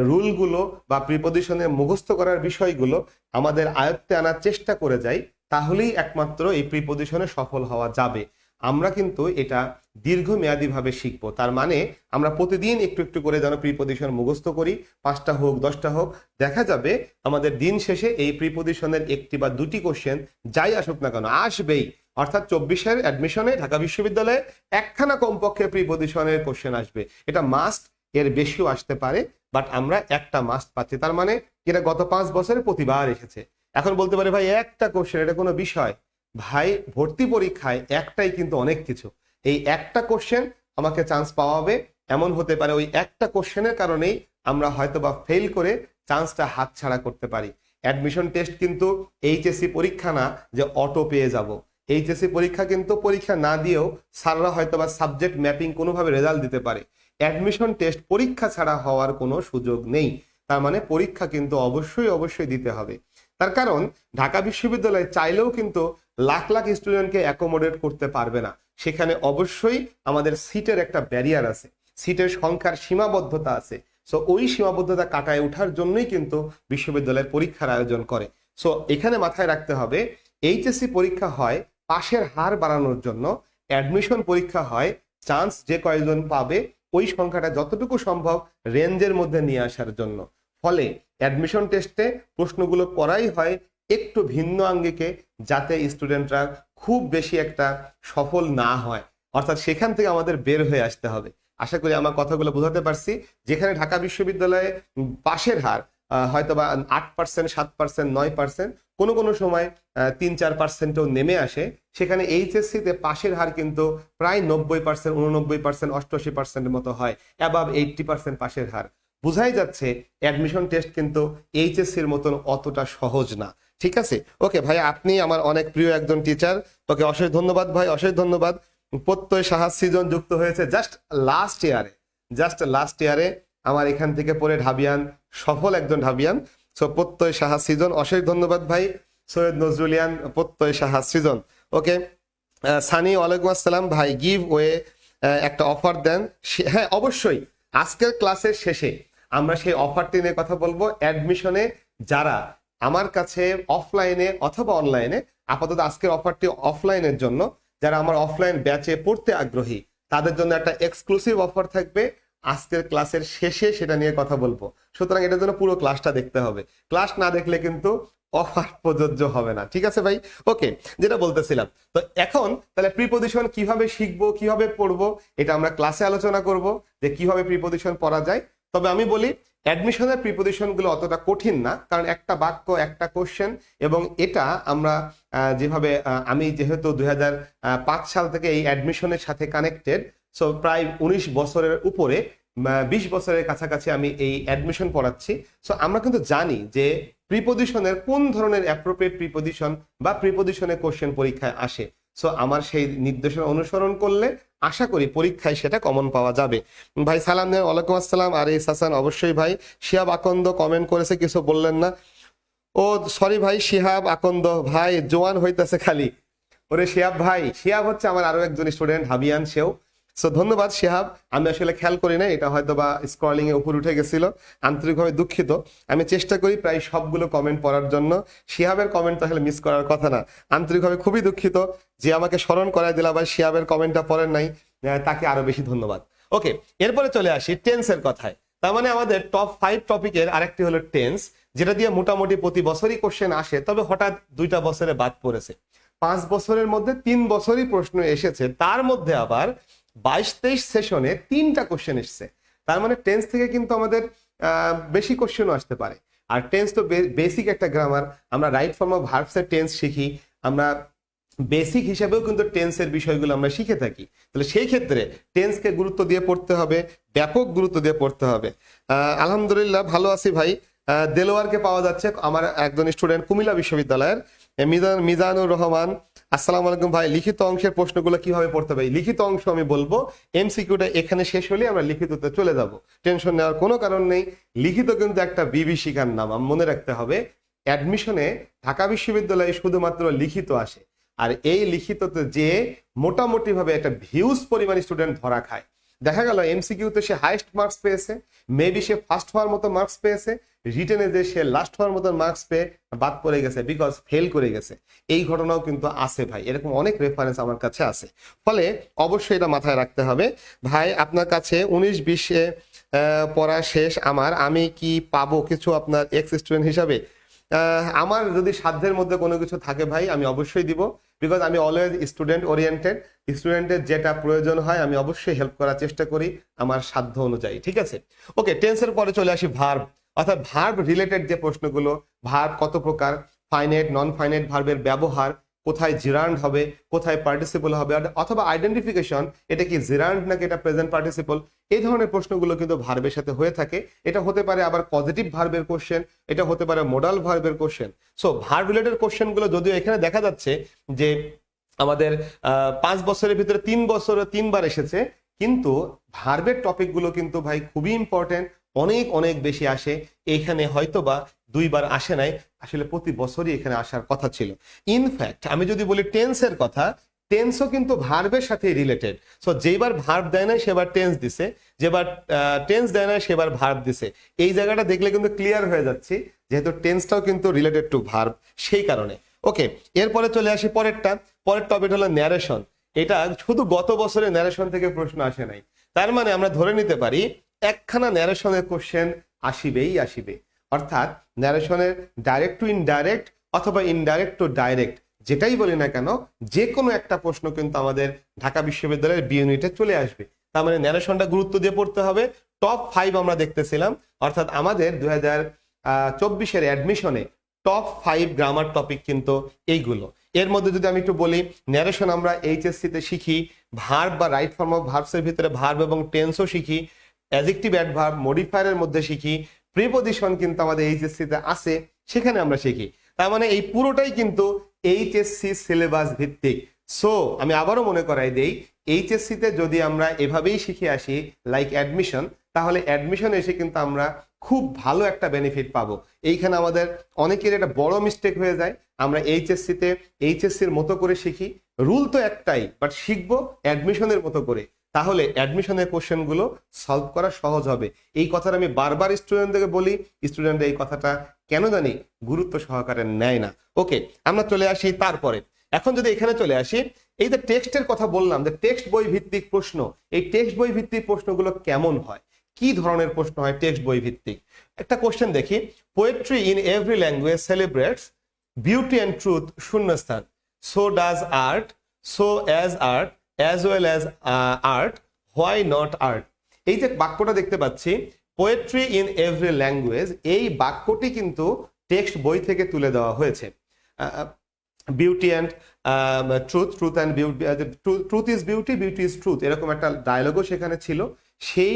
রুলগুলো বা প্রিপজিশনের মুখস্থ করার বিষয়গুলো আমাদের আয়ত্তে আনার চেষ্টা করে যাই, তাহলেই একমাত্র এই প্রিপজিশনে সফল হওয়া যাবে। আমরা কিন্তু এটা দীর্ঘমেয়াদীভাবে শিখবো। তার মানে আমরা প্রতিদিন একটু একটু করে যেন প্রিপজিশন মুখস্থ করি, 5টা হোক 10টা হোক, দেখা যাবে আমাদের দিন শেষে এই প্রিপজিশনের 1টি বা 2টি কোশ্চেন যাই আসুক না কেন আসবেই। অর্থাৎ 24-এর অ্যাডমিশনে ঢাকা বিশ্ববিদ্যালয়ে একখানা কমপক্ষে প্রিপজিশনের কোশ্চেন আসবে, এটা মাস্ট। এর বেশিও আসতে পারে, বাট আমরা একটা মাস্ট পাচ্ছি। তার মানে এটা গত 5 বছরে প্রতিবার এসেছে। এখন বলতে পারে ভাই একটা কোশ্চেন এটা কোনো বিষয়? ভাই ভর্তি পরীক্ষায় একটাই কিন্তু অনেক কিছু। এই একটা কোশ্চেন আমাকে চান্স পাওয়াবে, এমন হতে পারে ওই একটা কোশ্চেনের কারণেই আমরা হয়তো বা ফেল করে চান্সটা হাতছাড়া করতে পারি। অ্যাডমিশন টেস্ট কিন্তু এইচএসসি পরীক্ষা না যে অটো পেয়ে যাব। এইচএসসি পরীক্ষা কিন্তু পরীক্ষা না দিয়েও স্যাররা হয়তো বা সাবজেক্ট ম্যাপিং কোনোভাবে রেজাল্ট দিতে পারে। অ্যাডমিশন টেস্ট পরীক্ষা ছাড়া হওয়ার কোনো সুযোগ নেই। তার মানে পরীক্ষা কিন্তু অবশ্যই অবশ্যই দিতে হবে। তার কারণ ঢাকা বিশ্ববিদ্যালয় চাইলেও কিন্তু লাখ লাখ স্টুডেন্টকে অ্যাকোমোডেট করতে পারবে না। সেখানে অবশ্যই আমাদের সিটের একটা ব্যারিয়ার আছে, সিটের সংখ্যার সীমাবদ্ধতা আছে। সো ওই সীমাবদ্ধতা কাটায় ওঠার জন্যই কিন্তু বিশ্ববিদ্যালয়ের পরীক্ষার আয়োজন করে। সো এখানে মাথায় রাখতে হবে, এইচএসসি পরীক্ষা হয় পাশের হার বাড়ানোর জন্য, অ্যাডমিশন পরীক্ষা হয় চান্স যে কয়েকজন পাবে ওই সংখ্যাটা যতটুকু সম্ভব রেঞ্জের মধ্যে নিয়ে আসার জন্য। ফলে অ্যাডমিশন টেস্টে প্রশ্নগুলো করাই হয় একটু ভিন্ন আঙ্গিকে, যাতে স্টুডেন্টরা খুব বেশি একটা সফল না হয়। অর্থাৎ সেখান থেকে আমাদের বের হয়ে আসতে হবে। আশা করি আমার কথাগুলো বোঝাতে পারছি। যেখানে ঢাকা বিশ্ববিদ্যালয়ে পাশের হার হয়তো বা 8%, 7%, 9%, কোনো কোনো সময় 3-4%ও নেমে আসে, সেখানে এইচএসসিতে পাশের হার কিন্তু প্রায় 90%, 89%, 88%-এর মতো হয়, অ্যাবাভ 80% পাশের হার। বোঝাই যাচ্ছে অ্যাডমিশন টেস্ট কিন্তু এইচএসসির মতন অতটা সহজ না। ঠিক আছে, ওকে ভাই, আপনি আমার অনেক প্রিয় একজন টিচার, তোকে অশেষ ধন্যবাদ ভাই, অশেষ ধন্যবাদ। প্রত্যয় সাহা সৃজন যুক্ত হয়েছে জাস্ট লাস্ট ইয়ারে আমার এখান থেকে পড়ে ঢাবিয়ান, সফল একজন ঢাবিয়ান। সো প্রত্যয় সাহা সৃজন, অশেষ ধন্যবাদ ভাই। সৈয়দ নজরুলিয়ান, প্রত্যয় সাহা সৃজন, ওকে। সানি, ওয়ালাইকুম আসসালাম ভাই, গিভ ওয়ে একটা অফার দেন। হ্যাঁ অবশ্যই, আজকের ক্লাসের শেষে আমরা সেই অফারটি নিয়ে কথা বলবো। অ্যাডমিশনে যারা আমার কাছে অফলাইনে অথবা অনলাইনে, আপাতত আজকের অফারটি অফলাইনের জন্য, যারা আমার অফলাইন ব্যাচে পড়তে আগ্রহী তাদের জন্য একটা এক্সক্লুসিভ অফার থাকবে। আজকের ক্লাসের শেষে সেটা নিয়ে কথা বলবো, সুতরাং এটার জন্য পুরো ক্লাসটা দেখতে হবে। ক্লাস না দেখলে কিন্তু অফার প্রযোজ্য হবে না। ঠিক আছে ভাই, ওকে। যেটা বলতেছিলাম, তো এখন তাহলে প্রিপজিশন কিভাবে শিখবো, কিভাবে পড়বো, এটা আমরা ক্লাসে আলোচনা করব যে কিভাবে প্রিপজিশন পড়া যায়। তবে আমি বলি অ্যাডমিশনের প্রিপজিশন গুলো অতটা কঠিন না, কারণ একটা বাক্য একটা কোশ্চেন, এবং এটা আমরা যেভাবে আমি যেহেতু 2005 সাল থেকে এই অ্যাডমিশনের সাথে কানেক্টেড, সো প্রায় 19 বছরের উপরে, 20 বছরের কাছাকাছি আমি এই অ্যাডমিশন পড়াচ্ছি। সো আমরা কিন্তু জানি যে প্রিপজিশনের কোন ধরনের অ্যাপ্রোপ্রিয়েট প্রিপজিশন বা প্রিপজিশনের কোশ্চেন পরীক্ষায় আসে। সো আমার সেই নির্দেশনা অনুসরণ করলে আশা করি পরীক্ষায় সেটা কমন পাওয়া যাবে। ভাই সালাম দেন, ওয়ালাইকুম আসসালাম। আর এই হাসান, অবশ্যই ভাই। শিহাব আকন্দ কমেন্ট করেছে, কিছু বললেন না। ও সরি ভাই, শিহাব আকন্দ ভাই জোয়ান হইতেছে খালি। ওরে শিহাব ভাই, শিহাব হচ্ছে আমার আরো একজন স্টুডেন্ট হাবিয়ান, সেও। সো ধন্যবাদ শিহাব, আমি আসলে খেয়াল করি না, এটা হয়তো বা স্ক্রলিং এ উপর উঠে গেছিল, আন্তরিকভাবে দুঃখিত। আমি চেষ্টা করি প্রায় সবগুলো কমেন্ট পড়ার জন্য। শিহাবের কমেন্ট তো আসলে মিস করার কথা না, আন্তরিকভাবে খুবই দুঃখিত যে আমাকে স্মরণ করায় দিলা ভাই, শিহাবের কমেন্টটা পড়েন নাই, তাকে আরো বেশি ধন্যবাদ। ওকে, এরপরে চলে আসি টেন্সের কথায়। তার মানে আমাদের টপ 5 টপিকের আরেকটি হলো টেন্স, যেটা দিয়ে মোটামুটি প্রতি বছরই কোশ্চেন আসে, তবে হঠাৎ 2টা বছরে বাদ পড়েছে। 5 বছরের মধ্যে 3 বছরই প্রশ্ন এসেছে, তার মধ্যে আবার 22-23 সেশনে 3টা কোশ্চেন এসছে। তার মানে টেন্স থেকে কিন্তু আমাদের বেশি কোশ্চেনও আসতে পারে। আর টেন্স তো বেসিক একটা গ্রামার, আমরা রাইট ফর্ম অফ ভার্বস এর টেন্স শিখি, আমরা বেসিক হিসাবেও কিন্তু টেন্সের বিষয়গুলো আমরা শিখে থাকি। তাহলে সেই ক্ষেত্রে টেন্সকে গুরুত্ব দিয়ে পড়তে হবে, ব্যাপক গুরুত্ব দিয়ে পড়তে হবে। আলহামদুলিল্লাহ ভালো আছি ভাই। দেলোয়ারকে পাওয়া যাচ্ছে, আমার একজন স্টুডেন্ট কুমিল্লা বিশ্ববিদ্যালয়ের। মিজানুর রহমান, আসসালামু আলাইকুম ভাই, লিখিত অংশের প্রশ্নগুলো কিভাবে পড়তে হবে? লিখিত অংশ আমি বলবো এমসিকিউটা এখানে শেষ হলে আমরা লিখিততে চলে যাব, টেনশন নেওয়ার কোনো কারণ নেই। লিখিত কিন্তু একটা বিভীষিকার নাম, মনে রাখতে হবে। অ্যাডমিশনে ঢাকা বিশ্ববিদ্যালয়ে শুধুমাত্র লিখিত আসে, আর এই লিখিততে যে মোটামুটি ভাবে একটা ভিউজ পরিমাণ স্টুডেন্ট ধরা খায়। দেখা গেল এমসিকিউতে সে হাইয়েস্ট মার্কস পেয়েছে, মেবি সে ফার্স্ট হওয়ার মতো মার্কস পেয়েছে, রিটেনে যে সে লাস্ট হওয়ার মতো মার্কস পেয়ে বাদ পড়ে গেছে, বিকজ ফেল করে গেছে। এই ঘটনাও কিন্তু আছে ভাই, এরকম অনেক রেফারেন্স আমার কাছে আছে। ফলে অবশ্যই এটা মাথায় রাখতে হবে। ভাই আপনার কাছে 19-20 পড়া শেষ আমার, আমি কি পাবো কিছু আপনার এক্স স্টুডেন্ট হিসাবে? আমার যদি সাধ্যের মধ্যে কোনো কিছু থাকে ভাই আমি অবশ্যই দিব, বিকজ আমি অলওয়েজ স্টুডেন্ট ওরিয়েন্টেড। স্টুডেন্টের যেটা প্রয়োজন হয় আমি অবশ্যই হেল্প করার চেষ্টা করি আমার সাধ্য অনুযায়ী, ঠিক আছে? ওকে, টেন্সের পরে চলে আসি ভার্ব, অর্থাৎ ভার্ব রিলেটেড যে প্রশ্নগুলো। ভার্ব কত প্রকার, ফাইনাইট নন ফাইনাইট ভার্বের ব্যবহার, কোথায় জিরান্ড হবে, কোথায় পার্টিসিপল হবে, অথবা আইডেন্টিফিকেশন, এটা কি জিরান্ড নাকি এটা প্রেজেন্ট পার্টিসিপল। এই ধরনের প্রশ্নগুলো কিন্তু ভার্বের সাথে হয়ে থাকে। এটা হতে পারে আবার পজিটিভ ভার্বের কোশ্চেন, এটা হতে পারে মোডাল ভার্বের কোশ্চেন। সো ভার্ব রিলেটেড কোশ্চেনগুলো যদিও এখানে দেখা যাচ্ছে যে আমাদের 5 বছরের ভিতরে 3 বছরে 3 বার এসেছে, কিন্তু ভার্বের টপিকগুলো কিন্তু ভাই খুবই ইম্পর্টেন্ট, অনেক অনেক বেশি আসে। এখানে হয়তোবা 2 বার আসে নাই, আসলে প্রতি বছরই এখানে আসার কথা ছিল। ইনফ্যাক্ট আমি যদি বলি টেন্সের কথা, টেন্সও কিন্তু ভার্বের সাথে রিলেটেড। সো যেবার ভার্ব দেয় না সেবার টেন্স দিছে, যেবার টেন্স দেয় না সেবার ভার্ব দিছে। এই জায়গাটা দেখলে কিন্তু ক্লিয়ার হয়ে যাচ্ছে, যেহেতু টেন্সটাও কিন্তু রিলেটেড টু ভার্ব, সেই কারণে। ওকে, এরপরে চলে আসি পরের টপিক হলো ন্যারেশন। এটা শুধু গত বছরে ন্যারেশন থেকে প্রশ্ন আসে নাই, তার মানে আমরা ধরে নিতে পারি একখানা ন্যারেশনের কোশ্চেন আসিবে। অর্থাৎ ন্যারেশনের ডাইরেক্ট টু ইনডাইরেক্ট অথবা ইনডাইরেক্ট টু ডাইরেক্ট, যেটাই বলি না কেন, যে কোনো একটা প্রশ্ন কিন্তু আমাদের ঢাকা বিশ্ববিদ্যালয়ের বি ইউনিটে চলে আসবে। তার মানে ন্যারেশনটা গুরুত্ব দিয়ে পড়তে হবে। টপ 5 আমরা দেখতেছিলাম, অর্থাৎ আমাদের 2024-এর অ্যাডমিশনে টপ 5 গ্রামার টপিক কিন্তু এইগুলো। এর মধ্যে যদি আমি একটু বলি, ন্যারেশন আমরা এইচএসসি তে শিখি, ভার্ব বা রাইট ফর্ম অফ ভার্বসের ভিতরে ভার্ব এবং টেন্সও শিখি, অ্যাডজেক্টিভ অ্যাডভার্ব মডিফায়ারের মধ্যে শিখি, প্রিপজিশন কিন্তু আমাদের এইচএসসি তে আছে, সেখানে আমরা শিখি। তার মানে এই পুরোটাই কিন্তু এইচএসসি সিলেবাস ভিত্তিক। সো আমি আবারও মনে করাই দেই, এইচএসসি তে যদি আমরা এভাবেই শিখে আসি লাইক অ্যাডমিশন, তাহলে অ্যাডমিশন এসে কিন্তু আমরা খুব ভালো একটা বেনিফিট পাবো। এইখানে আমাদের অনেকের একটা বড় মিস্টেক হয়ে যায়, আমরা এইচএসসি-তে এইচএসসির মতো করে শিখি, রুল তো একটাই, বাট শিখবো অ্যাডমিশনের মতো করে, তাহলে অ্যাডমিশনের কোশ্চেনগুলো সলভ করা সহজ হবে। এই কথাটা আমি বারবার স্টুডেন্টদেরকে বলি, স্টুডেন্ট এই কথাটা কেন জানি গুরুত্ব সহকারে নেয় না। ওকে, আমরা চলে আসি তারপরে। এখন যদি এখানে চলে আসি, এই যে টেক্সটের কথা বললাম, যে টেক্সট বই ভিত্তিক প্রশ্ন, এই টেক্সট বই ভিত্তিক প্রশ্নগুলো কেমন হয়, কি ধরনের প্রশ্ন হয় টেক্সট বই ভিত্তিক? একটা কোশ্চেন দেখি, poetry in every language celebrates beauty and truth শূন্যস্থান, so does art, so as art, as well as art, why not art. এই যে বাক্যটা দেখতে পাচ্ছি, পোয়েট্রি ইন এভরি ল্যাঙ্গুয়েজ, এই বাক্যটি কিন্তু টেক্সট বই থেকে তুলে দেওয়া হয়েছে। Beauty and truth, truth and beauty, truth is beauty, beauty is truth, এরকম একটা ডায়লগও সেখানে ছিল। সেই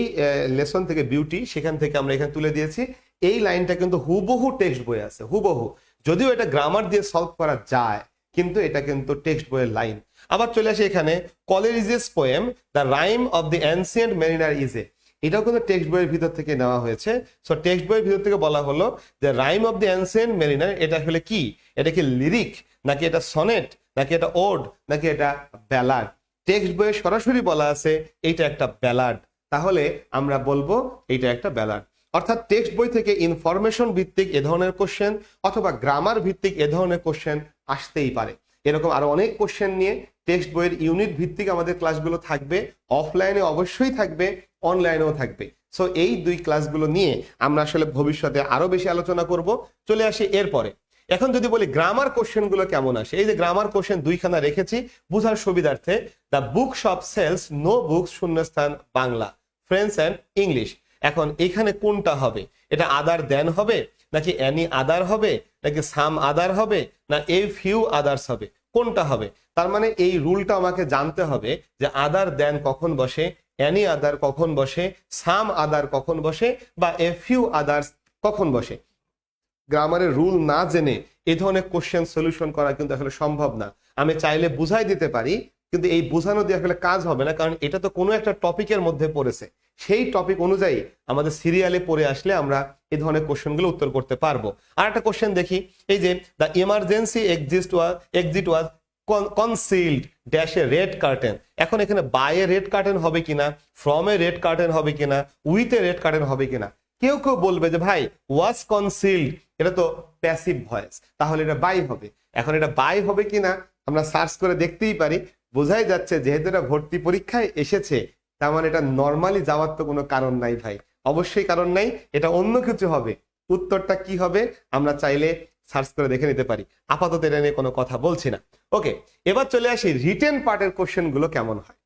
লেসন থেকে বিউটি, সেখান থেকে আমরা এখানে তুলে দিয়েছি। এই লাইনটা কিন্তু হুবহু টেক্সট বই আছে, হুবহু, যদিও এটা গ্রামার দিয়ে সলভ করা যায়, কিন্তু এটা কিন্তু টেক্সট বইয়ের লাইন। আবার চলে আসে এখানে, Coleridge's poem the rime of the ancient mariner is a, এটাও কিন্তু টেক্সট বইয়ের ভিতর থেকে নেওয়া হয়েছে। সো টেক্সট বইয়ের ভিতর থেকে বলা হলো যে rime of the ancient mariner, এটা আসলে কি, এটা কি লিরিক নাকি এটা সনেট নাকি এটা ওড নাকি এটা ব্যালাড? টেক্সট বইয়ে সরাসরি বলা আছে এইটা একটা ব্যালাড, তাহলে আমরা বলবো এইটা একটা ব্যালাড। অর্থাৎ টেক্সট বই থেকে ইনফরমেশন ভিত্তিক এ ধরনের কোশ্চেন অথবা গ্রামার ভিত্তিক এ ধরনের কোশ্চেন আসতেই পারে। এরকম আরো অনেক কোশ্চেন নিয়ে টেক্সট বইয়ের ইউনিট ভিত্তিক আমাদের ক্লাসগুলো থাকবে, অফলাইনে অবশ্যই থাকবে, অনলাইনেও থাকবে। সো এই 2 ক্লাসগুলো নিয়ে আমরা আসলে ভবিষ্যতে আরো বেশি আলোচনা করব। চলে আসি এরপরে। এখন যদি বলি গ্রামার কোশ্চেনগুলো কেমন আসে, এই যে গ্রামার কোশ্চেন 2খানা রেখেছি বোঝার সুবিধার্থে। The book shop sells no books শূন্যস্থান বাংলা, ফ্রেঞ্চ অ্যান্ড ইংলিশ। এখন এখানে কোনটা হবে, এটা আদার দেন হবে নাকি এনি আদার হবে নাকি সাম আদার হবে না এ ফিউ আদার্স হবে, কোনটা হবে। তার মানে এই রুলটা আমাকে জানতে হবে যে আদার দেন কখন বসে, এনি আদার কখন বসে, সাম আদার কখন বসে, বা এ ফিউ আদার্স কখন বসে। গ্রামারের রুল না জেনে এই ধরনের কোশ্চেন সলিউশন করা কিন্তু আসলে সম্ভব না। আমি চাইলে বুঝাই দিতে পারি, কিন্তু এই বোঝানো দিয়ে আসলে কাজ হবে না, কারণ এটা তো কোনো একটা টপিকের মধ্যে পড়েছে। সেই টপিক অনুযায়ী আমাদের সিরিয়ালে পড়ে আসলে আমরা এই ধরনের কোশ্চেনগুলো উত্তর করতে পারবো। আর একটা কোশ্চেন দেখি, এই যে the emergency exit was concealed ড্যাশে রেড কার্টেন। এখন এখানে বাই এ রেড কার্টেন হবে কিনা, ফ্রম এ রেড কার্টেন হবে কিনা, উইথ এ রেড কার্টেন হবে কিনা। কেউ কেউ বলবে যে ভাই ওয়াজ কনসিলড, এটা তো প্যাসিভ ভয়েস, তাহলে এটা বাই হবে। এখন এটা বাই হবে কিনা আমরা সার্চ করে দেখতেই পারি, বোঝাই যাচ্ছে যেহেতু এটা ভর্তি পরীক্ষায় এসেছে, তার মানে এটা নর্মালি যাওয়ার তো কোনো কারণ নাই ভাই, অবশ্যই কারণ নাই, এটা অন্য কিছু হবে। উত্তরটা কি হবে আমরা চাইলে সার্চ করে দেখে নিতে পারি, আপাতত এটা নিয়ে কোনো কথা বলছি না। ওকে, এবার চলে আসি রিটেন পার্টের কোশ্চেন গুলো কেমন হয়।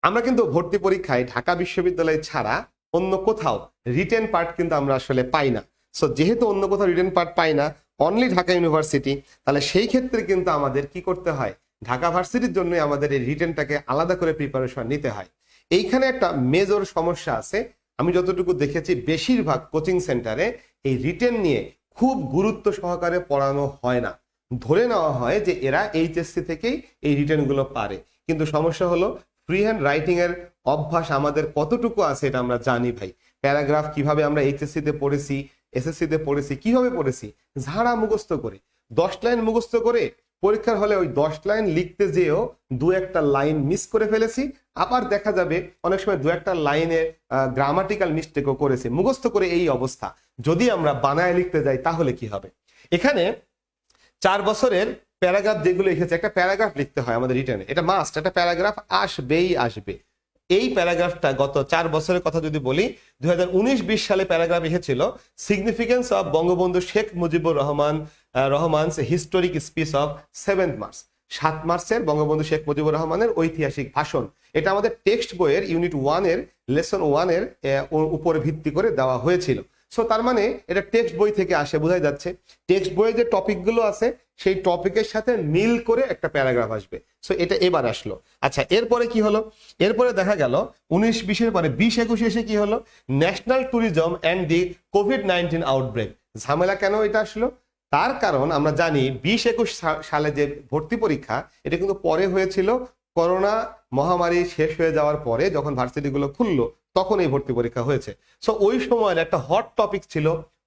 আমরা কিন্তু ভর্তি পরীক্ষায় ঢাকা বিশ্ববিদ্যালয় ছাড়া অন্য কোথাও রিটেন পার্ট কিন্তু আমরা আসলে পাই না। সো যেহেতু অন্য কোথাও রিটেন পার্ট পাই না, অনলি ঢাকা ইউনিভার্সিটি, তাহলে সেই ক্ষেত্রে কিন্তু আমাদের কি করতে হয়, ঢাকা ভার্সিটির জন্য আমাদের এই রিটেনটাকে আলাদা করে প্রিপারেশন নিতে হয়। এইখানে একটা মেজর সমস্যা আছে, আমি যতটুকু দেখেছি বেশিরভাগ কোচিং সেন্টারে এই রিটেন নিয়ে খুব গুরুত্ব সহকারে পড়ানো হয় না। ধরে নেওয়া হয় যে এরা এইচএসসি থেকেই এই রিটেনগুলো পারে, কিন্তু সমস্যা হলো ফ্রি হ্যান্ড রাইটিং এর অভ্যাস আমাদের কতটুকু আছে এটা আমরা জানি ভাই। প্যারাগ্রাফ কিভাবে আমরা এইচএসসি তে পড়েছি, এসএসসি তে পড়েছি, কিভাবে পড়েছি, ঝাড়া মুখস্থ করে 10 লাইন মুখস্থ করে পরীক্ষার হলে ওই 10 লাইন লিখতে যেও দু একটা লাইন মিস করে ফেলেছি, আবার দেখা যাবে অনেক সময় দু একটা লাইনে গ্রামাটিক্যাল মিস্টেকও করেছি, মুখস্থ করে এই অবস্থা। যদি আমরা বানায় লিখতে যাই তাহলে কি হবে। এখানে 4 বছরের প্যারাগ্রাফ যেগুলো এসেছে, একটা প্যারাগ্রাফ লিখতে হয় আমাদের রিটার্নে, এটা মাস্ট, একটা প্যারাগ্রাফ আসবেই আসবে। এই প্যারাগ্রাফটা গত 4 বছরের কথা যদি বলি, 2019-20 সালে প্যারাগ্রাফ এসেছিল significance of Bangabandhu Sheikh Mujibur Rahman's historic speech of 7 March. 7 মার্চের বঙ্গবন্ধু শেখ মুজিবুর রহমানের ঐতিহাসিক ভাষণ। এটা আমাদের টেক্সট বইয়ের ইউনিট 1 এর লেসন 1 এর উপরে ভিত্তি করে দেওয়া হয়েছিল। সো তার মানে এটা টেক্সট বই থেকে আসে, বোঝাই যাচ্ছে টেক্সট বইয়ে যে টপিকগুলো আছে সেই টপিকের সাথে মিল করে একটা প্যারাগ্রাফ আসবে। সো এটা এবার আসলো। আচ্ছা, এরপরে কি হলো, এরপরে দেখা গেল 19-20-এর পরে 20-21 এসে কি হলো, national tourism and the COVID-19 outbreak. ঝামেলা কেন এটা আসলো, তার কারণ আমরা জানি 20-21 সালে যে ভর্তি পরীক্ষা এটা কিন্তু পরে হয়েছিল, করোনা মহামারী শেষ হয়ে যাওয়ার পরে যখন ভার্সিটিগুলো খুললো তখন এই ভর্তি পরীক্ষা হয়েছে। সো ওই সময়ের একটা হট টপিক ছিল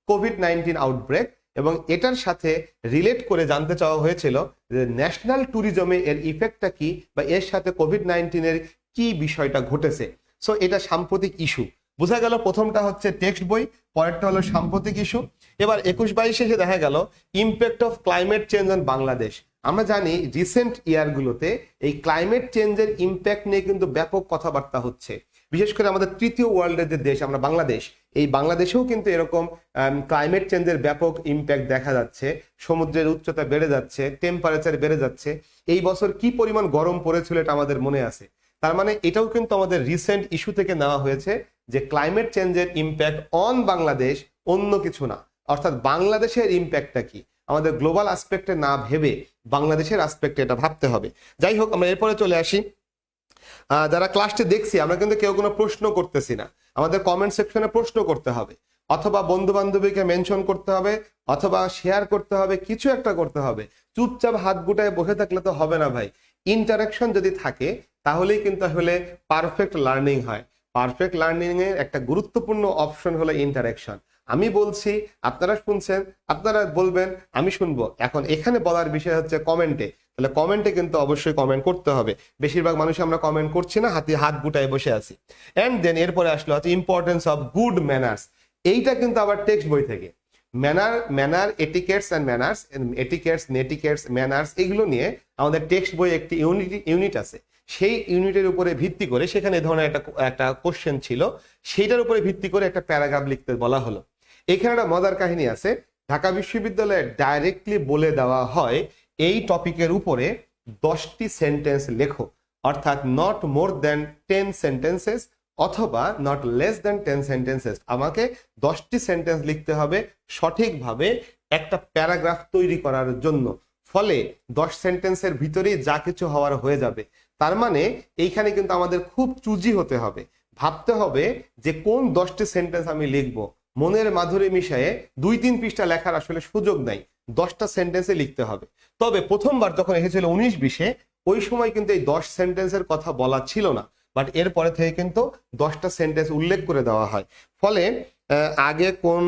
কোভিড-19 আউটব্রেক, এবং এটার সাথে রিলেট করে জানতে চাওয়া হয়েছিল যে ন্যাশনাল ট্যুরিজমে এর ইফেক্টটা কি, বা এর সাথে কোভিড-19 এর কি বিষয়টা ঘটেছে। সো এটা সাম্প্রতিক ইস্যু, বোঝা গেল। প্রথমটা হচ্ছে টেক্সট বই, পরেরটা হলো সাম্প্রতিক ইস্যু। এবার 21-22 এসে দেখা গেল impact of climate change on Bangladesh. আমরা জানি রিসেন্ট ইয়ারগুলোতে এই ক্লাইমেট চেঞ্জের ইম্প্যাক্ট নিয়ে কিন্তু ব্যাপক কথাবার্তা হচ্ছে, বিশেষ করে আমাদের তৃতীয় ওয়ার্ল্ডের যে দেশ আমরা বাংলাদেশ, এই বাংলাদেশেও কিন্তু এরকম ক্লাইমেট চেঞ্জের ব্যাপক ইম্প্যাক্ট দেখা যাচ্ছে। সমুদ্রের উচ্চতা বেড়ে যাচ্ছে, টেম্পারেচার বেড়ে যাচ্ছে। এই বছর কি পরিমাণ গরম পড়েছিল এটা আমাদের মনে আছে। তার মানে এটাও কিন্তু আমাদের রিসেন্ট ইস্যু থেকে নেওয়া হয়েছে যে ক্লাইমেট চেঞ্জের ইম্প্যাক্ট অন বাংলাদেশ, অন্য কিছু না। অর্থাৎ বাংলাদেশের ইম্প্যাক্টটা কি, আমাদের গ্লোবাল আসপেক্টে না ভেবে বাংলাদেশের আসপেক্টে এটা ভাবতে হবে। যাই হোক, আমরা এরপরে চলে আসি। যারা ক্লাসটি দেখছি আমরা কিন্তু কেউ কোনো প্রশ্ন করতেছি না, আমাদের কমেন্ট সেকশনে প্রশ্ন করতে হবে, অথবা বন্ধু বান্ধবীকে মেনশন করতে হবে, অথবা শেয়ার করতে হবে, কিছু একটা করতে হবে। চুপচাপ হাত গুটায় বসে থাকলে তো হবে না ভাই। ইন্টারাকশন যদি থাকে তাহলেই কিন্তু আসলে পারফেক্ট লার্নিং হয়। পারফেক্ট লার্নিং এর একটা গুরুত্বপূর্ণ অপশন হলো ইন্টারাকশন। আমি বলছি, আপনারা শুনছেন, আপনারা বলবেন, আমি শুনবো। এখন এখানে বলার বিষয় হচ্ছে কমেন্টে, তাহলে কমেন্টে কিন্তু অবশ্যই কমেন্ট করতে হবে। বেশিরভাগ মানুষ আমরা কমেন্ট করছি না, হাত গুটায় বসে আছি। এন্ড দেন এরপরে আসলো হচ্ছে ইম্পর্টেন্স অফ গুড ম্যানার্স। এইটা কিন্তু আবার টেক্সট বই থেকে। Manner etiquettes and manners, etiquettes netiquettes manners, এগুলো নিয়ে আমাদের টেক্সট বই একটি ইউনিট আছে। সেই ইউনিটের উপরে ভিত্তি করে সেখানে এ ধরনের একটা কোশ্চেন ছিল, সেইটার উপরে ভিত্তি করে একটা প্যারাগ্রাফ লিখতে বলা হলো। এখানে একটা মজার কাহিনী আছে, ঢাকা বিশ্ববিদ্যালয়ে ডাইরেক্টলি বলে দেওয়া হয় এই টপিকের উপরে 10টি সেন্টেন্স লেখো, অর্থাৎ নট মোর দ্যান 10 সেন্টেন্সেস অথবা নট লেস দ্যান 10 সেন্টেন্সেস। আমাকে 10টি সেন্টেন্স লিখতে হবে সঠিকভাবে একটা প্যারাগ্রাফ তৈরি করার জন্য। ফলে 10 সেন্টেন্সের ভিতরেই যা কিছু হওয়ার হয়ে যাবে। তার মানে এইখানে কিন্তু আমাদের খুব চুজি হতে হবে, ভাবতে হবে যে কোন 10টি সেন্টেন্স আমি লিখবো। মনের মাধুরী মিশায়ে 2-3 পৃষ্ঠা লেখার আসলে সুযোগ নাই, 10টা সেন্টেন্সে লিখতে হবে। তবে প্রথমবার যখন এসেছিল 19-20-এ, ওই সময় কিন্তু এই 10 সেন্টেন্সের কথা বলা ছিল না, বাট এরপরে থেকে কিন্তু 10টা সেন্টেন্স উল্লেখ করে দেওয়া হয়। ফলে আগে কোন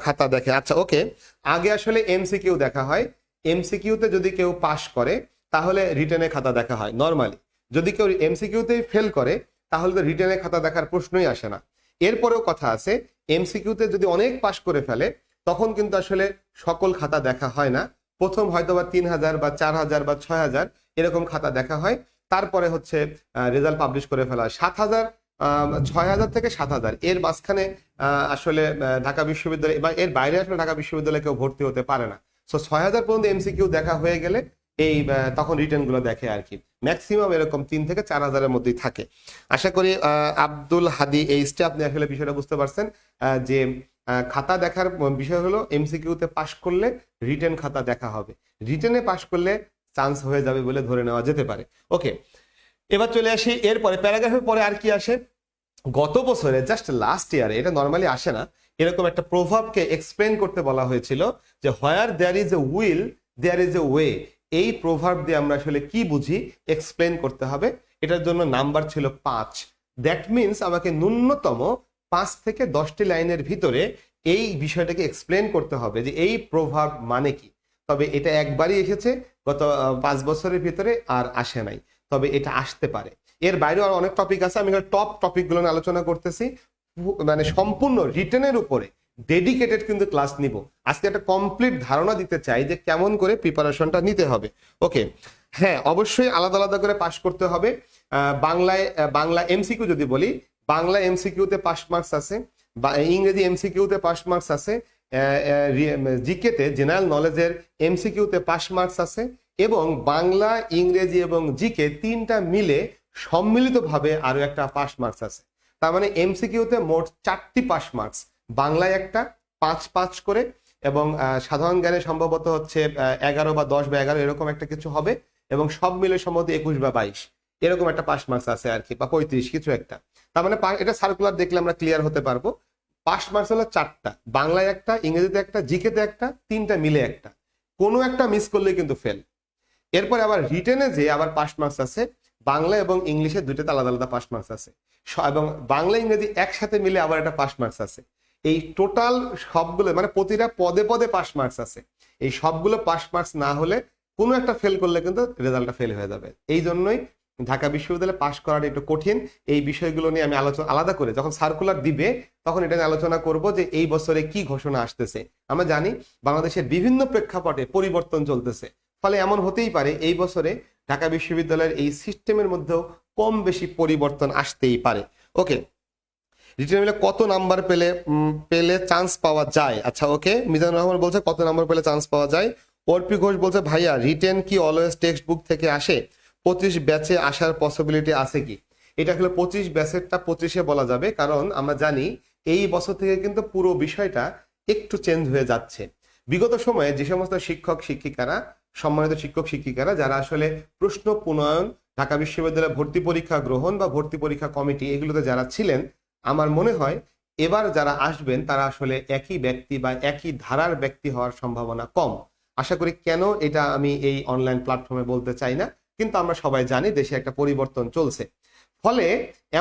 খাতা দেখে, আচ্ছা ওকে, আগে আসলে এমসিকিউ দেখা হয়। এমসিকিউতে যদি কেউ পাস করে তাহলে রিটেনে খাতা দেখা হয় নর্মালি। যদি কেউ এমসিকিউতেই ফেল করে তাহলে তো রিটেনে খাতা দেখার প্রশ্নই আসে না। এরপরেও কথা আছে, এমসিকিউতে যদি অনেক পাস করে ফেলে তখন কিন্তু আসলে সকল খাতা দেখা হয় না। প্রথম হয়তো বা 3000 বা 4000 বা 6000 এরকম খাতা দেখা হয়, তারপরে হচ্ছে রেজাল্ট পাবলিশ করে ফেলা হয়। 7000, 6000 থেকে 7000 এর মাঝখানে আসলে ঢাকা বিশ্ববিদ্যালয় বা এর বাইরে আসলে ঢাকা বিশ্ববিদ্যালয়ে কেউ ভর্তি হতে পারে না। সো 6000 পর্যন্ত এমসিকিউ দেখা হয়ে গেলে এই তখন রিটেন গুলো দেখে আর কি। ম্যাক্সিমাম এরকম 3 থেকে 4000-এর মধ্যেই থাকে। আশা করি আব্দুল হাদি এইচটা আপনি আসলে বিষয়টা বুঝতে পারছেন, যে খাতা দেখার বিষয় হলো এমসিকিউতে পাশ করলে রিটেন খাতা দেখা হবে, রিটেনে পাশ করলে চান্স হয়ে যাবে বলে ধরে নেওয়া যেতে পারে। ওকে, এবার চলে আসি এরপরে প্যারাগ্রাফের পরে আর কি আসে। গত বছরে জাস্ট লাস্ট ইয়ারে, এটা নর্মালি আসে না, এরকম একটা প্রভাবকে এক্সপ্লেন করতে বলা হয়েছিল যে where there is a will there is a way. এই প্রভাব দিয়ে আমরা আসলে কি বুঝি এক্সপ্লেন করতে হবে। এটার জন্য নাম্বার ছিল 5। দ্যাট মিনস আমাকে ন্যূনতম 5 থেকে 10টি লাইনের ভিতরে এই বিষয়টাকে এক্সপ্লেন করতে হবে যে এই প্রভাব মানে কি। তবে এটা একবারই এসেছে গত 5 বছরের ভিতরে, আর আসে নাই, তবে এটা আসতে পারে। এর বাইরেও আরো অনেক টপিক আছে, আমি টপ টপিকগুলো নিয়ে আলোচনা করতেছি। মানে সম্পূর্ণ রিটেনের উপরে ডেডিকেটেড কিন্তু ক্লাস নিব আজকে। একটা কমপ্লিট ধারণা দিতে চাই যে কেমন করে প্রিপারেশনটা নিতে হবে। ওকে, হ্যাঁ অবশ্যই আলাদা আলাদা করে পাস করতে হবে। বাংলা এমসিকিউ যদি বলি, বাংলা এমসিকিউতে পাস মার্কস আছে, বা ইংরেজি এমসিকিউতে পাস মার্কস আছে, জিকেতে জেনারেল নলেজের এমসিকিউতে পাস মার্কস আছে, এবং বাংলা, ইংরেজি এবং জিকে 3টা মিলে সম্মিলিতভাবে আরো একটা পাস মার্কস আছে। তার মানে এমসিকিউতে মোট 4টি পাস মার্কস, বাংলায় একটা 5-5 করে, এবং সাধারণ জ্ঞানে সম্ভবত হচ্ছে 11 বা 10 বা 11 এরকম একটা কিছু হবে, এবং সব মিলে সম্ভবত 21 বা 22 এরকম একটা পাস মার্কস আছে আর কি, বা 35 কিছু একটা। তার মানে এটা সার্কুলার দেখলে আমরা ক্লিয়ার হতে পারবো। পাস মার্কস হলো 4টা, বাংলায় একটা, ইংরেজিতে একটা, জিকেতে একটা, 3টা মিলে একটা, কোনো একটা মিস করলে কিন্তু ফেল। এরপরে আবার রিটেনে যে আবার পাস মার্কস আছে, বাংলা এবং ইংলিশে দুইটাতে আলাদা আলাদা পাস মার্কস আছে, এবং বাংলা ইংরেজি একসাথে মিলে আবার একটা পাস মার্কস আছে। এই টোটাল সবগুলো মানে প্রতিটা পদে পদে পাস মার্কস আছে। এই সবগুলো পাস মার্কস না হলে কোনো একটা ফেল করলে কিন্তু রেজাল্টটা ফেল হয়ে যাবে। এই জন্যই ঢাকা বিশ্ববিদ্যালয়ে পাস করাটা একটু কঠিন। এই বিষয়গুলো নিয়ে আমি আলোচনা আলাদা করে যখন সার্কুলার দিবে তখন এটা নিয়ে আলোচনা করব যে এই বছরে কি ঘোষণা আসতেছে। আমরা জানি বাংলাদেশের বিভিন্ন প্রেক্ষাপটে পরিবর্তন চলতেছে, ফলে এমন হতেই পারে এই বছরে ঢাকা বিশ্ববিদ্যালয়ের এই সিস্টেমের মধ্যেও কম বেশি পরিবর্তন আসতেই পারে। ওকে, রিটেন মিলে কত নাম্বার পেলে চান্স পাওয়া যায়? আচ্ছা ওকে, মিজানুর রহমান বলছে কত নাম্বার পেলে চান্স পাওয়া যায়। অর্পি ঘোষ বলছে ভাইয়া রিটেন কি অলওয়েজ টেক্সট বুক থেকে আসে? 25 ব্যাচে আসার পসিবিলিটি আছে কি? এটা হলো 25 ব্যাচেরটা 25-এ বলা যাবে, কারণ আমরা জানি এই বছর থেকে কিন্তু পুরো বিষয়টা একটু চেঞ্জ হয়ে যাচ্ছে। বিগত সময়ে যে সমস্ত শিক্ষক শিক্ষিকারা, সম্মানিত শিক্ষক শিক্ষিকারা যারা আসলে প্রশ্ন প্রণয়ন, ঢাকা বিশ্ববিদ্যালয়ে ভর্তি পরীক্ষা গ্রহণ বা ভর্তি পরীক্ষা কমিটি এগুলোতে যারা ছিলেন, আমার মনে হয় এবার যারা আসবেন তারা আসলে একই ব্যক্তি বা একই ধারার ব্যক্তি হওয়ার সম্ভাবনা কম। আশা করি, কেন এটা আমি এই অনলাইন প্ল্যাটফর্মে বলতে চাই না, কিন্তু আমরা সবাই জানি দেশে একটা পরিবর্তন চলছে। ফলে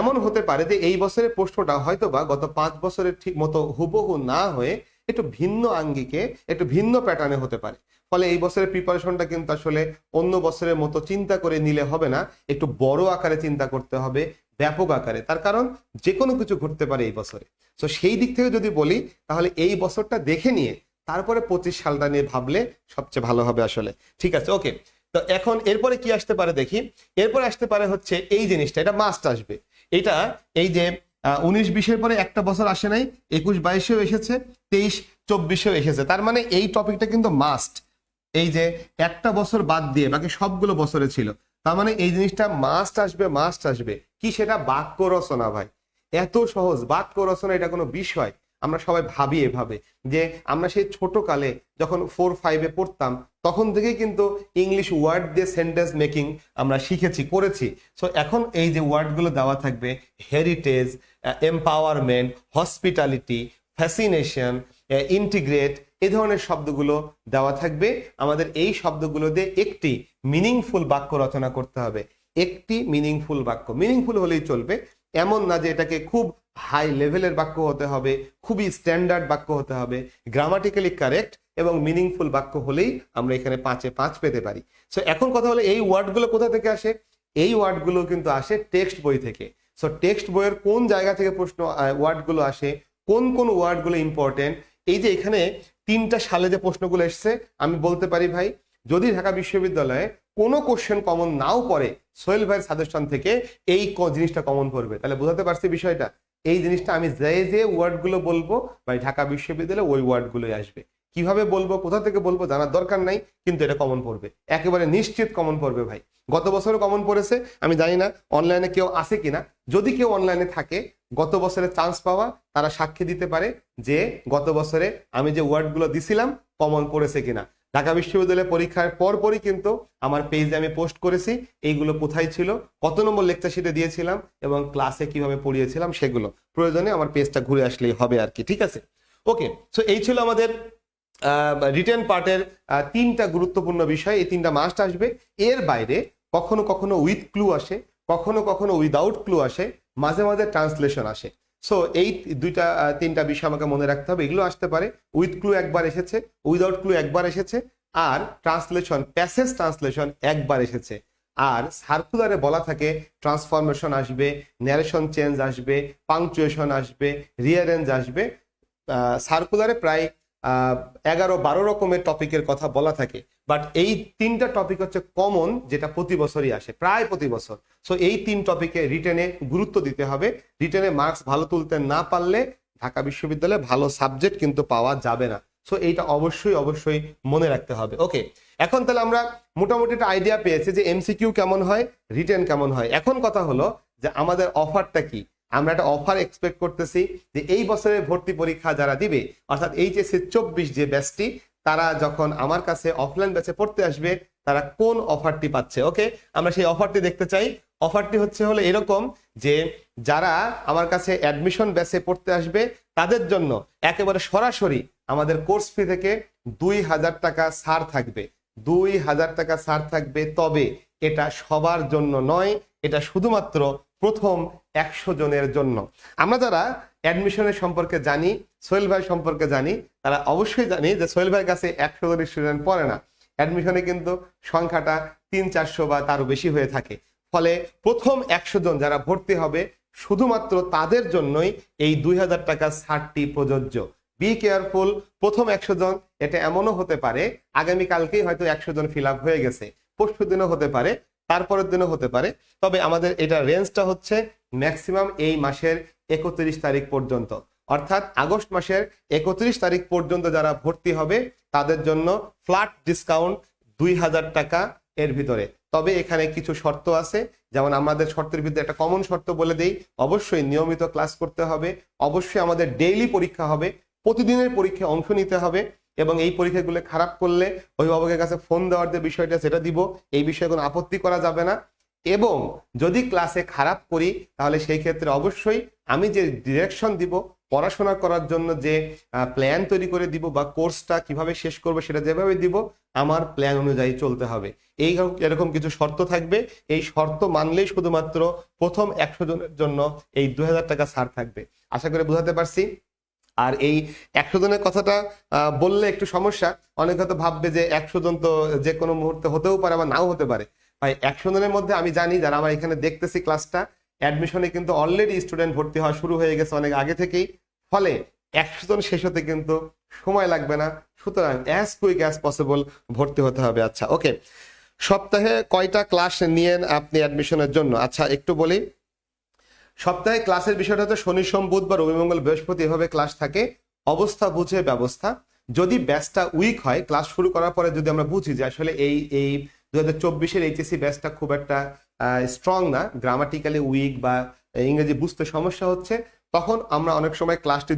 এমন হতে পারে যে এই বছরের প্রশ্নটা হয়তো বা গত 5 বছরের ঠিক মতো হুবহু না হয়ে একটু ভিন্ন আঙ্গিকে, একটু ভিন্ন প্যাটার্নে হতে পারে। ফলে এই বছরের প্রিপারেশনটা কিন্তু আসলে অন্য বছরের মতো চিন্তা করে নিলে হবে না, একটু বড় আকারে চিন্তা করতে হবে, ব্যাপক আকারে। তার কারণ যে কোনো কিছু ঘটতে পারে এই বছরে। তো সেই দিক থেকে যদি বলি তাহলে এই বছরটা দেখে নিয়ে তারপরে 25 সালটা নিয়ে ভাবলে সবচেয়ে ভালো হবে আসলে। ঠিক আছে, ওকে। তো এখন এরপরে কি আসতে পারে দেখি। এরপরে আসতে পারে হচ্ছে এই জিনিসটা, এটা মাস্ট আসবে। এটা এই যে 19-20-এর পরে একটা বছর আসে নাই, 21-22-এও এসেছে, 23-24-এও এসেছে। তার মানে এই টপিকটা কিন্তু মাস্ট। এই যে একটা বছর বাদ দিয়ে বাকি সবগুলো বছরে ছিল, তার মানে এই জিনিসটা মাস্ট আসবে, মাস্ট আসবে। কি সেটা? বাক্য রচনা। ভাই এত সহজ বাক্য রচনা, এটা কোনো বিষয়? আমরা সবাই ভাবি এভাবে যে আমরা সেই ছোট কালে যখন 4-5-এ পড়তাম তখন থেকেই কিন্তু ইংলিশ ওয়ার্ড দিয়ে সেন্টেন্স মেকিং আমরা শিখেছি করেছি। সো এখন এই যে ওয়ার্ডগুলো দেওয়া থাকবে, heritage, empowerment, hospitality, fascination, integrate, এই ধরনের শব্দগুলো দেওয়া থাকবে। আমাদের এই শব্দগুলো দিয়ে একটি মিনিংফুল বাক্য রচনা করতে হবে। একটি মিনিংফুল বাক্য, মিনিংফুল হলেই চলবে, এমন না যে এটাকে খুব হাই লেভেলের বাক্য হতে হবে, খুবই স্ট্যান্ডার্ড বাক্য হতে হবে। গ্রামাটিক্যালি কারেক্ট এবং মিনিংফুল বাক্য হলেই আমরা এখানে 5-এ 5 পেতে পারি। সো এখন কথা হলো এই ওয়ার্ডগুলো কোথা থেকে আসে? এই ওয়ার্ডগুলো কিন্তু আসে টেক্সট বই থেকে। সো টেক্সট বইয়ের কোন জায়গা থেকে প্রশ্ন ওয়ার্ডগুলো আসে, কোন কোন ওয়ার্ডগুলো ইম্পর্টেন্ট, এই যে এখানে 3টা সালে যে প্রশ্নগুলো এসছে, আমি বলতে পারি ভাই যদি ঢাকা বিশ্ববিদ্যালয়ে কোনো কোশ্চেন কমন নাও পড়ে, সোহেল ভাইয়ের সাজেশন থেকে এই জিনিসটা কমন পড়বে। তাহলে বোঝাতে পারছি বিষয়টা? এই জিনিসটা আমি যে ওয়ার্ডগুলো বলবো ভাই ঢাকা বিশ্ববিদ্যালয়ে ওই ওয়ার্ডগুলোই আসবে। কিভাবে বলবো, কোথা থেকে বলবো জানার দরকার নাই, কিন্তু এটা কমন পড়বে, একেবারে নিশ্চিত কমন পড়বে ভাই। গত বছরও কমন পড়েছে, আমি জানি না অনলাইনে কেউ আছে কিনা। যদি কেউ অনলাইনে থাকে, গত বছরে চান্স পাওয়া তারা সাক্ষী দিতে পারে যে গত বছরে আমি যে ওয়ার্ডগুলো দিছিলাম কমন পড়েছে কিনা। ঢাকা বিশ্ববিদ্যালয়ের পরীক্ষার পরপরই কিন্তু আমার পেজে আমি পোস্ট করেছি এইগুলো কোথায় ছিল, কত নম্বর লেকচার শিটে দিয়েছিলাম এবং ক্লাসে কিভাবে পড়িয়েছিলাম সেগুলো। প্রয়োজনে আমার পেজটা ঘুরে আসলেই হবে আর কি, ঠিক আছে? ওকে, সো এই ছিল আমাদের রিটেন পার্টের 3টা গুরুত্বপূর্ণ বিষয়। এই 3টা মাস্ট আসবে। এর বাইরে কখনো কখনো উইথ ক্লু আসে, কখনো কখনো উইদাউট ক্লু আসে, মাঝে মাঝে ট্রান্সলেশন আসে। সো এই 3টা বিষয় আমাকে মনে রাখতে হবে। এগুলো আসতে পারে, উইথ ক্লু একবার এসেছে, উইদাউট ক্লু একবার এসেছে, আর ট্রান্সলেশন, প্যাসেজ ট্রান্সলেশন একবার এসেছে। আর সার্কুলারে বলা থাকে ট্রান্সফরমেশন আসবে, ন্যারেশন চেঞ্জ আসবে, পাংচুয়েশন আসবে, রিঅ্যারেঞ্জ আসবে। সার্কুলারে প্রায় 11-12 রকমের টপিকের কথা বলা থাকে, বাট এই 3টা টপিক হচ্ছে কমন, যেটা প্রতি বছরই আসে, প্রায় প্রতি বছর। সো এই 3 টপিকে রিটেনে গুরুত্ব দিতে হবে। রিটেনে মার্কস ভালো তুলতে না পারলে ঢাকা বিশ্ববিদ্যালয়ে ভালো সাবজেক্ট কিন্তু পাওয়া যাবে না। সো এইটা অবশ্যই অবশ্যই মনে রাখতে হবে। ওকে, এখন তাহলে আমরা মোটামুটি একটা আইডিয়া পেয়েছি যে এমসিকিউ কেমন হয়, রিটেন কেমন হয়। এখন কথা হলো যে আমাদের অফারটা কি। আমরা একটা অফার এক্সপেক্ট করতেছি যে এই বছরের ভর্তি পরীক্ষা যারা দিবে, অর্থাৎ এইচএসসি 24 যে ব্যাচটি, তারা যখন আমার কাছে অফলাইন ব্যাচে পড়তে আসবে তারা কোন অফারটি পাচ্ছে। ওকে, আমরা সেই অফারটি দেখতে চাই। অফারটি হলো এরকম যে যারা আমার কাছে অ্যাডমিশন ব্যাচে পড়তে আসবে তাদের জন্য একেবারে সরাসরি আমাদের কোর্স ফি থেকে 2000 টাকা ছাড় থাকবে। 2000 টাকা ছাড় থাকবে, তবে এটা সবার জন্য নয়, এটা শুধুমাত্র প্রথম 100 জনের জন্য। আমরা যারা অ্যাডমিশনের সম্পর্কে জানি, সোহেল ভাই সম্পর্কে জানি, তারা অবশ্যই জানি যে সোহেল ভাইয়ের কাছে 100 জন স্টুডেন্ট পড়ে না। অ্যাডমিশনে কিন্তু সংখ্যাটা 300-400 বা তারও বেশি হয়ে থাকে। ফলে প্রথম 100 জন যারা ভর্তি হবে শুধুমাত্র তাদের জন্যই এই 2000 টাকা ছাড়টি প্রযোজ্য। বি কেয়ারফুল, প্রথম 100 জন, এটা এমনও হতে পারে আগামীকালকেই হয়তো 100 জন ফিল আপ হয়ে গেছে, পরশু দিনও হতে পারে, তারপরের দিনও হতে পারে। তবে আমাদের এটা রেঞ্জটা হচ্ছে ম্যাক্সিমাম এই মাসের 31 তারিখ পর্যন্ত, অর্থাৎ আগস্ট মাসের 31 তারিখ পর্যন্ত যারা ভর্তি হবে তাদের জন্য ফ্ল্যাট ডিসকাউন্ট 2000 টাকা এর ভিতরে। তবে এখানে কিছু শর্ত আছে, যেমন আমাদের শর্তের ভিতরে একটা কমন শর্ত বলে দেই, অবশ্যই নিয়মিত ক্লাস করতে হবে, অবশ্যই আমাদের ডেইলি পরীক্ষা হবে, প্রতিদিনের পরীক্ষায় অংশ নিতে হবে, এবং এই পরীক্ষাগুলো খারাপ করলে অভিভাবকের কাছে ফোন দেওয়ার যে বিষয়টা সেটা দিব, এই বিষয়ে কোনো আপত্তি করা যাবে না। এবং যদি ক্লাসে খারাপ করি তাহলে সেই ক্ষেত্রে অবশ্যই আমি যে ডিরেকশন দিব, পড়াশোনা করার জন্য যে প্ল্যান তৈরি করে দিব বা কোর্সটা কিভাবে শেষ করব সেটা যেভাবে দিব, আমার প্ল্যান অনুযায়ী চলতে হবে। এরকম কিছু শর্ত থাকবে। এই শর্ত মানলেই শুধুমাত্র প্রথম 100 জনের জন্য এই 2000 টাকা ছাড় থাকবে। আশা করি বোঝাতে পারছি। আর এই 100 জনের কথাটা বললে একটু সমস্যা, অনেকে হয়তো ভাববে যে 100 জন তো যে কোনো মুহূর্তে হতেও পারে বা নাও হতে পারে। ভাই 100 জনের মধ্যে আমি জানি যারা আমার এখানে দেখতেছি ক্লাসটা, অ্যাডমিশনে কিন্তু অলরেডি স্টুডেন্ট ভর্তি হওয়া শুরু হয়ে গেছে অনেক আগে থেকেই। ফলে 100 জন শেষ হতে কিন্তু সময় লাগবে না, সুতরাং অ্যাজ কুইক অ্যাজ পসিবল ভর্তি হতে হবে। আচ্ছা, ওকে, সপ্তাহে কয়টা ক্লাস নিয়েন আপনি অ্যাডমিশনের জন্য? আচ্ছা, একটু বলি। সপ্তাহে ক্লাসের বিষয়টা হচ্ছে শনি, সোম, বুধবার, রবি, মঙ্গল, বৃহস্পতি, এভাবে ক্লাস থাকে। অবস্থা বুঝে ব্যবস্থা। যদি ব্যাচটা উইক হয়, ক্লাস শুরু করার পরে যদি আমরা বুঝি যে আসলে এই 2024-এর এইচএসসি ব্যাচটা খুব একটা স্ট্রং না, গ্রামাটিক্যালি উইক বা ইংরেজি বুঝতে সমস্যা হচ্ছে, তখন আমরা অনেক সময় ক্লাসটি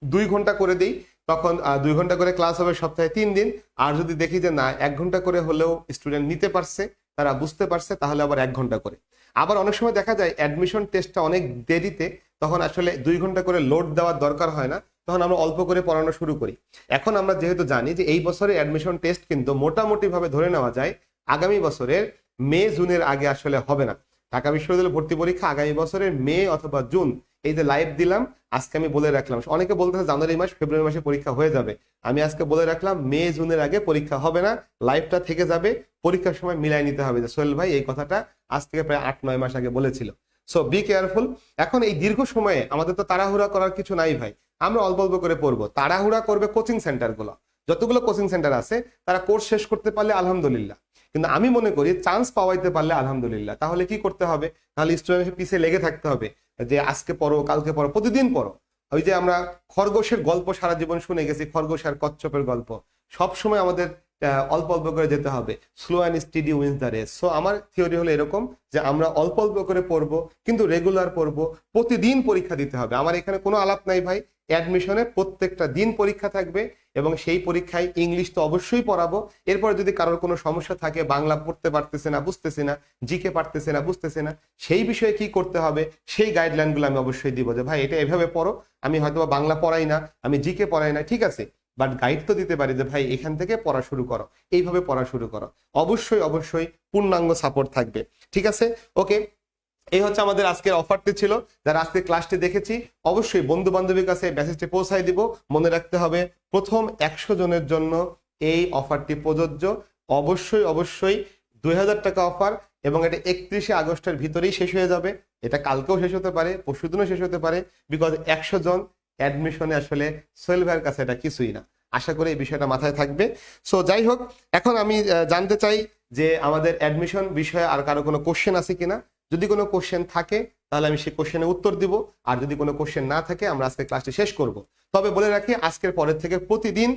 2 ঘন্টা করে দিই, তখন 2 ঘন্টা করে ক্লাস হবে সপ্তাহে 3 দিন। আর যদি দেখি যে না 1 ঘন্টা করে হলেও স্টুডেন্ট নিতে পারছে, তারা বুঝতে পারছে, তাহলে আবার 1 ঘন্টা করে। আবার অনেক সময় দেখা যায় অ্যাডমিশন টেস্টটা অনেক দেরিতে, তখন আসলে 2 ঘন্টা করে লোড দেওয়ার দরকার হয় না, তখন আমরা অল্প করে পড়ানো শুরু করি। এখন আমরা যেহেতু জানি যে এই বছরে অ্যাডমিশন টেস্ট কিন্তু মোটামুটি ভাবে ধরে নেওয়া যায় আগামী বছরের মে জুনের আগে আসলে হবে না। ঢাকা বিশ্ববিদ্যালয় ভর্তি পরীক্ষা আগামী বছরের মে অথবা জুন। এই যে লাইভ দিলাম আজকে আমি বলে রাখলাম, অনেকে বলতেছে জানুয়ারি মাস ফেব্রুয়ারি মাসে পরীক্ষা হয়ে যাবে, আমি আজকে বলে রাখলাম মে জুনের আগে পরীক্ষা হবে না, লাইভটা থেকে যাবে, পরীক্ষার সময় মিলাই নিতে হবে যে সোহেল ভাই এই কথাটা আজ থেকে প্রায় 8-9 মাস আগে বলেছিল। So be careful. এখন এই দীর্ঘ সময়ে আমাদের তো তাড়াহুড়া করার কিছু নাই ভাই, আমরা অল্প অল্প করে পড়বো। তাড়াহুড়া করবে কোচিং সেন্টার গুলো, যতগুলো কোচিং সেন্টার আছে তারা কোর্স শেষ করতে পারলে আলহামদুলিল্লাহ, কিন্তু আমি মনে করি চান্স পাওয়াইতে পারলে আলহামদুলিল্লাহ। তাহলে কি করতে হবে, তাহলে স্টুডেন্টের পিছিয়ে লেগে থাকতে হবে, যে আজকে পড়ো, কালকে পড়ো, প্রতিদিন পড়ো। ওই যে আমরা খরগোশের গল্প সারা জীবন শুনে গেছি, খরগোশ আর কচ্ছপের গল্প, সব সময় আমাদের অল্প অল্প করে যেতে হবে। Slow and steady wins the race. So আমার থিওরি হলো এরকম যে আমরা অল্প অল্প করে পড়বো, কিন্তু রেগুলার পড়বো, প্রতিদিন পরীক্ষা দিতে হবে। আমার এখানে কোনো আলাপ নাই ভাই, অ্যাডমিশনে প্রত্যেকটা দিন পরীক্ষা থাকবে, এবং সেই পরীক্ষায় ইংলিশ তো অবশ্যই পড়াবো। এরপর যদি কারোর কোনো সমস্যা থাকে, বাংলা পড়তে পারতেছে না, বুঝতেছে না, জিকে পারতেছে না, বুঝতেছে না, সেই বিষয়ে কি করতে হবে সেই গাইডলাইনগুলো আমি অবশ্যই দিব, যে ভাই এটা এভাবে পড়ো। আমি হয়তো বাংলা পড়াই না, আমি জিকে পড়াই না, ঠিক আছে, বাট গাইড তো দিতে পারি যে ভাই এখান থেকে পড়া শুরু করো, এইভাবে পড়া শুরু করো। অবশ্যই অবশ্যই পূর্ণাঙ্গ সাপোর্ট থাকবে, ঠিক আছে। ওকে, এই হচ্ছে আমাদের আজকের অফারটি ছিল। যারা আজকে ক্লাসটি দেখেছি অবশ্যই বন্ধু বান্ধবীর কাছে মেসেজটি পৌঁছায় দিব। মনে রাখতে হবে প্রথম 100 জনের জন্য এই অফারটি প্রযোজ্য। অবশ্যই অবশ্যই 2000 টাকা অফার, এবং এটা 31শে আগস্টের ভিতরেই শেষ হয়ে যাবে। এটা কালকেও শেষ হতে পারে, পরশুদিনও শেষ হতে পারে, বিকজ 100 জন অ্যাডমিশনে আসলে সোহেল ভাইয়ের কাছে এটা কিছুই না। আশা করি এই বিষয়টা মাথায় থাকবে। সো যাই হোক, এখন আমি জানতে চাই যে আমাদের অ্যাডমিশন বিষয়ে আর কারো কোনো কোশ্চেন আছে কিনা। যদি কোনো কোশ্চেন থাকে তাহলে আমি সেই কোশ্চেনের উত্তর দিব, আর যদি কোনো কোশ্চেন না থাকে আমরা আজকে ক্লাসটি শেষ করব। তবে বলে রাখি আজকের পরের থেকে প্রতিদিন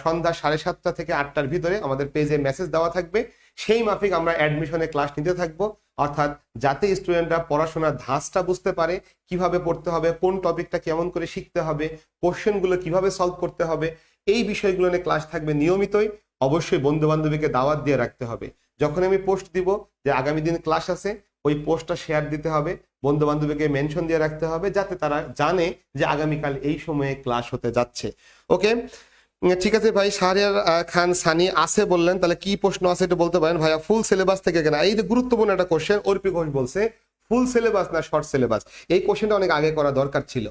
সন্ধ্যা 7:30 থেকে 8টার ভিতরে আমাদের পেজে মেসেজ দেওয়া থাকবে, সেই মাফিক আমরা অ্যাডমিশনে ক্লাস নিতে থাকবো। অর্থাৎ যাতে স্টুডেন্টরা পড়াশোনার ধাঁচটা বুঝতে পারে, কিভাবে পড়তে হবে, কোন টপিকটা কেমন করে শিখতে হবে, কোশ্চেনগুলো কিভাবে সলভ করতে হবে, এই বিষয়গুলো নিয়ে ক্লাস থাকবে নিয়মিতই। অবশ্যই বন্ধু বান্ধবীকে দাওয়াত দিয়ে রাখতে হবে। যখন আমি পোস্ট দিব যে আগামী দিন ক্লাস আছে, ওই পোস্টটা শেয়ার দিতে হবে, বন্ধু বান্ধবীকে মেনশন দিয়ে রাখতে হবে, যাতে তারা জানে যে আগামীকাল এই সময়ে ক্লাস হতে যাচ্ছে। ওকে, ঠিক আছে ভাই। শাহরিয়ার খান সানি আছে বললেন, তাহলে কি প্রশ্ন আছে একটু বলতে পারেন ভাইয়া। ফুল সিলেবাস থেকে কেনা, এই যে গুরুত্বপূর্ণ একটা কোশ্চেন। অর্পি ঘোষ বলছে ফুল সিলেবাস না শর্ট সিলেবাস। এই কোশ্চেনটা অনেক আগে করা দরকার ছিল।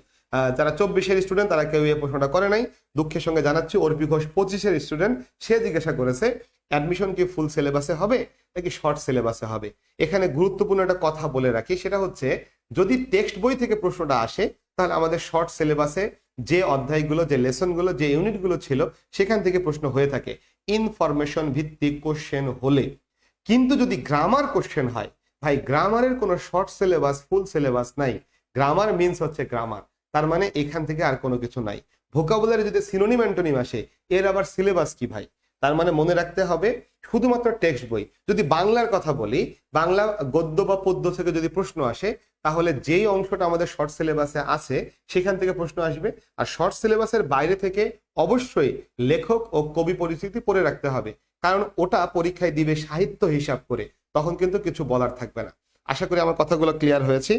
যারা 24-এর স্টুডেন্ট তারা কেউ এই প্রশ্নটা করে নাই, দুঃখের সঙ্গে জানাচ্ছি। অর্পি ঘোষ 25-এর স্টুডেন্ট, সে জিজ্ঞাসা করেছে অ্যাডমিশন কি ফুল সিলেবাসে হবে নাকি শর্ট সিলেবাসে হবে। এখানে গুরুত্বপূর্ণ একটা কথা বলে রাখি, সেটা হচ্ছে যদি টেক্সট বই থেকে প্রশ্নটা আসে তাহলে আমাদের শর্ট সিলেবাসে যে অধ্যায়গুলো, যে লেসনগুলো, যে ইউনিটগুলো ছিল সেখান থেকে প্রশ্ন হয়ে থাকে ইনফরমেশন ভিত্তিক কোশ্চেন হলে। কিন্তু যদি গ্রামার কোশ্চেন হয়, ভাই গ্রামারের কোনো শর্ট সিলেবাস ফুল সিলেবাস নাই। গ্রামার মিন্স হচ্ছে গ্রামার, তার মানে এখান থেকে আর কোনো কিছু নাই। ভোকাবুলারি যদি সিনোনিম অ্যান্টোনিম আসে, এর আবার সিলেবাস কি ভাই? তার মানে মনে রাখতে হবে শুধুমাত্র টেক্সট বই। যদি বাংলার কথা বলি, বাংলা গদ্য বা পদ্য থেকে যদি প্রশ্ন আসে তাহলে যেই অংশটা আমাদের শর্ট সিলেবাসে আছে সেখান থেকে প্রশ্ন আসবে। আর শর্ট সিলেবাসের বাইরে থেকে অবশ্যই লেখক ও কবি পরিচিতি পড়ে রাখতে হবে, কারণ ওটা পরীক্ষায় দিবে সাহিত্য হিসাব করে, তখন কিন্তু কিছু বলার থাকবে না। আশা করি আমার কথাগুলো ক্লিয়ার হয়েছে।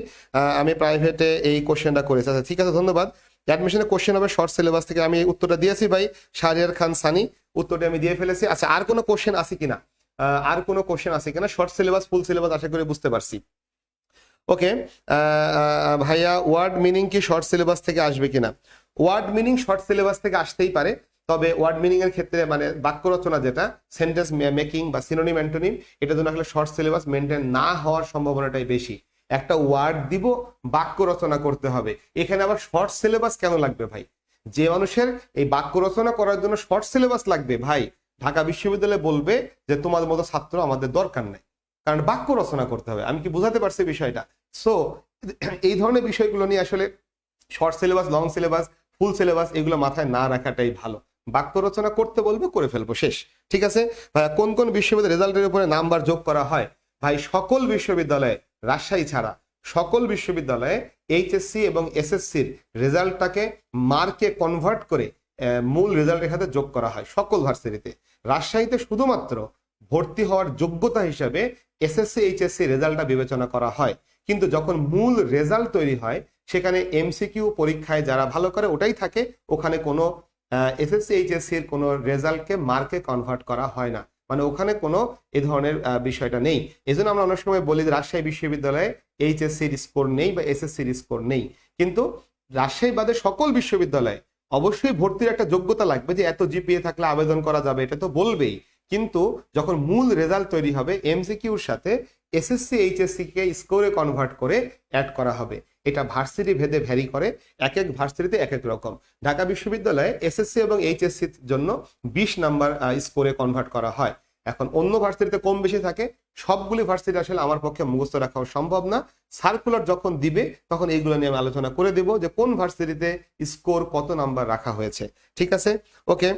আমি প্রাইভেটে এই কোশ্চেনটা করেছি। আচ্ছা ঠিক আছে, ধন্যবাদ। অ্যাডমিশনের কোশ্চেন হবে শর্ট সিলেবাস থেকে, আমি উত্তরটা দিয়েছি ভাই। শাহরিয়ার খান সানি, উত্তরটা আমি দিয়ে ফেলেছি। আচ্ছা, আর কোনো কোশ্চেন আছে কিনা, আর কোনো কোশ্চেন আছে কিনা? শর্ট সিলেবাস ফুল সিলেবাস আশা করি বুঝতে পারছি। ওকে ভাইয়া, ওয়ার্ড মিনিং কি শর্ট সিলেবাস থেকে আসবে কিনা? ওয়ার্ড মিনিং শর্ট সিলেবাস থেকে আসতেই পারে, তবে ওয়ার্ড মিনিং এর ক্ষেত্রে মানে বাক্য রচনা, যেটা সেন্টেন্স মেকিং বা সিনোনিম অ্যান্টোনিম, এটা জন্য আসলে শর্ট সিলেবাস মেনটেন না হওয়ার সম্ভাবনাটাই বেশি। একটা ওয়ার্ড দিব, বাক্য রচনা করতে হবে, এখানে আবার শর্ট সিলেবাস কেন লাগবে ভাই? যে মানুষের এই বাক্য রচনা করার জন্য শর্ট সিলেবাস লাগবে, ভাই ঢাকা বিশ্ববিদ্যালয় বলবে যে তোমার মতো ছাত্র আমাদের দরকার নেই, কারণ বাক্য রচনা করতে হবে। আমি কি বুঝাতে পারছি বিষয়টা? সো এই ধরনের বিষয়গুলো নিয়ে আসলে short syllabus, long syllabus, full syllabus এগুলো মাথায় না রাখাটাই ভালো। বাক্য রচনা করতে বলবে, করে ফেলবো, শেষ। ঠিক আছে ভাইয়া, কোন কোন বিশ্ববিদ্যালয়ের রেজাল্টের উপরে নাম্বার যোগ করা হয়? ভাই সকল বিশ্ববিদ্যালয়ে, রাজশাহী ছাড়া সকল বিশ্ববিদ্যালয়ে এইচএসসি এবং এসএসসির রেজাল্টটাকে মার্কে কনভার্ট করে মূল রেজাল্টের সাথে যোগ করা হয় সকল ভার্সিটিতে। রাজশাহীতে শুধুমাত্র ভর্তি হওয়ার যোগ্যতা হিসাবে এসএসসি এইচএসসি রেজাল্টটা বিবেচনা করা হয়, কিন্তু যখন মূল রেজাল্ট তৈরি হয় সেখানে এমসিকিউ পরীক্ষায় যারা ভালো করে ওটাই থাকে, ওখানে কোনো এসএসসি এইচএসসির কোনো রেজাল্টকে মার্কে কনভার্ট করা হয় না, মানে ওখানে কোনো এ ধরনের বিষয়টা নেই। এই জন্য আমরা অনেক সময় বলি রাজশাহী বিশ্ববিদ্যালয়ে এইচএসসির স্কোর নেই বা এসএসসির স্কোর নেই, কিন্তু রাজশাহী বাদে সকল বিশ্ববিদ্যালয়ে অবশ্যই ভর্তির একটা যোগ্যতা লাগবে যে এত জিপিএ থাকলে আবেদন করা যাবে, এটা তো বলবেই, কিন্তু যখন মূল রেজাল্ট তৈরি হবে এমসিকিউর সাথে এসএসসি এইচএসসি কে স্কোরে কনভার্ট করে অ্যাড করা হবে। এটা ভার্সিটি ভেদে ভ্যারি করে, এক এক ভার্সিটিতে এক এক রকম। ঢাকা বিশ্ববিদ্যালয়ে এসএসসি এবং এইচএসসির জন্য 20 নাম্বার স্কোরে কনভার্ট করা হয়। এখন অন্য ভার্সিটিতে কম বেশি থাকে, সবগুলি ভার্সিটি আসলে আমার পক্ষে মুখস্থ রাখাও সম্ভব না। সার্কুলার যখন দিবে তখন এইগুলো নিয়ে আমি আলোচনা করে দেব যে কোন ভার্সিটিতে স্কোর কত নাম্বার রাখা হয়েছে। ঠিক আছে, ওকে।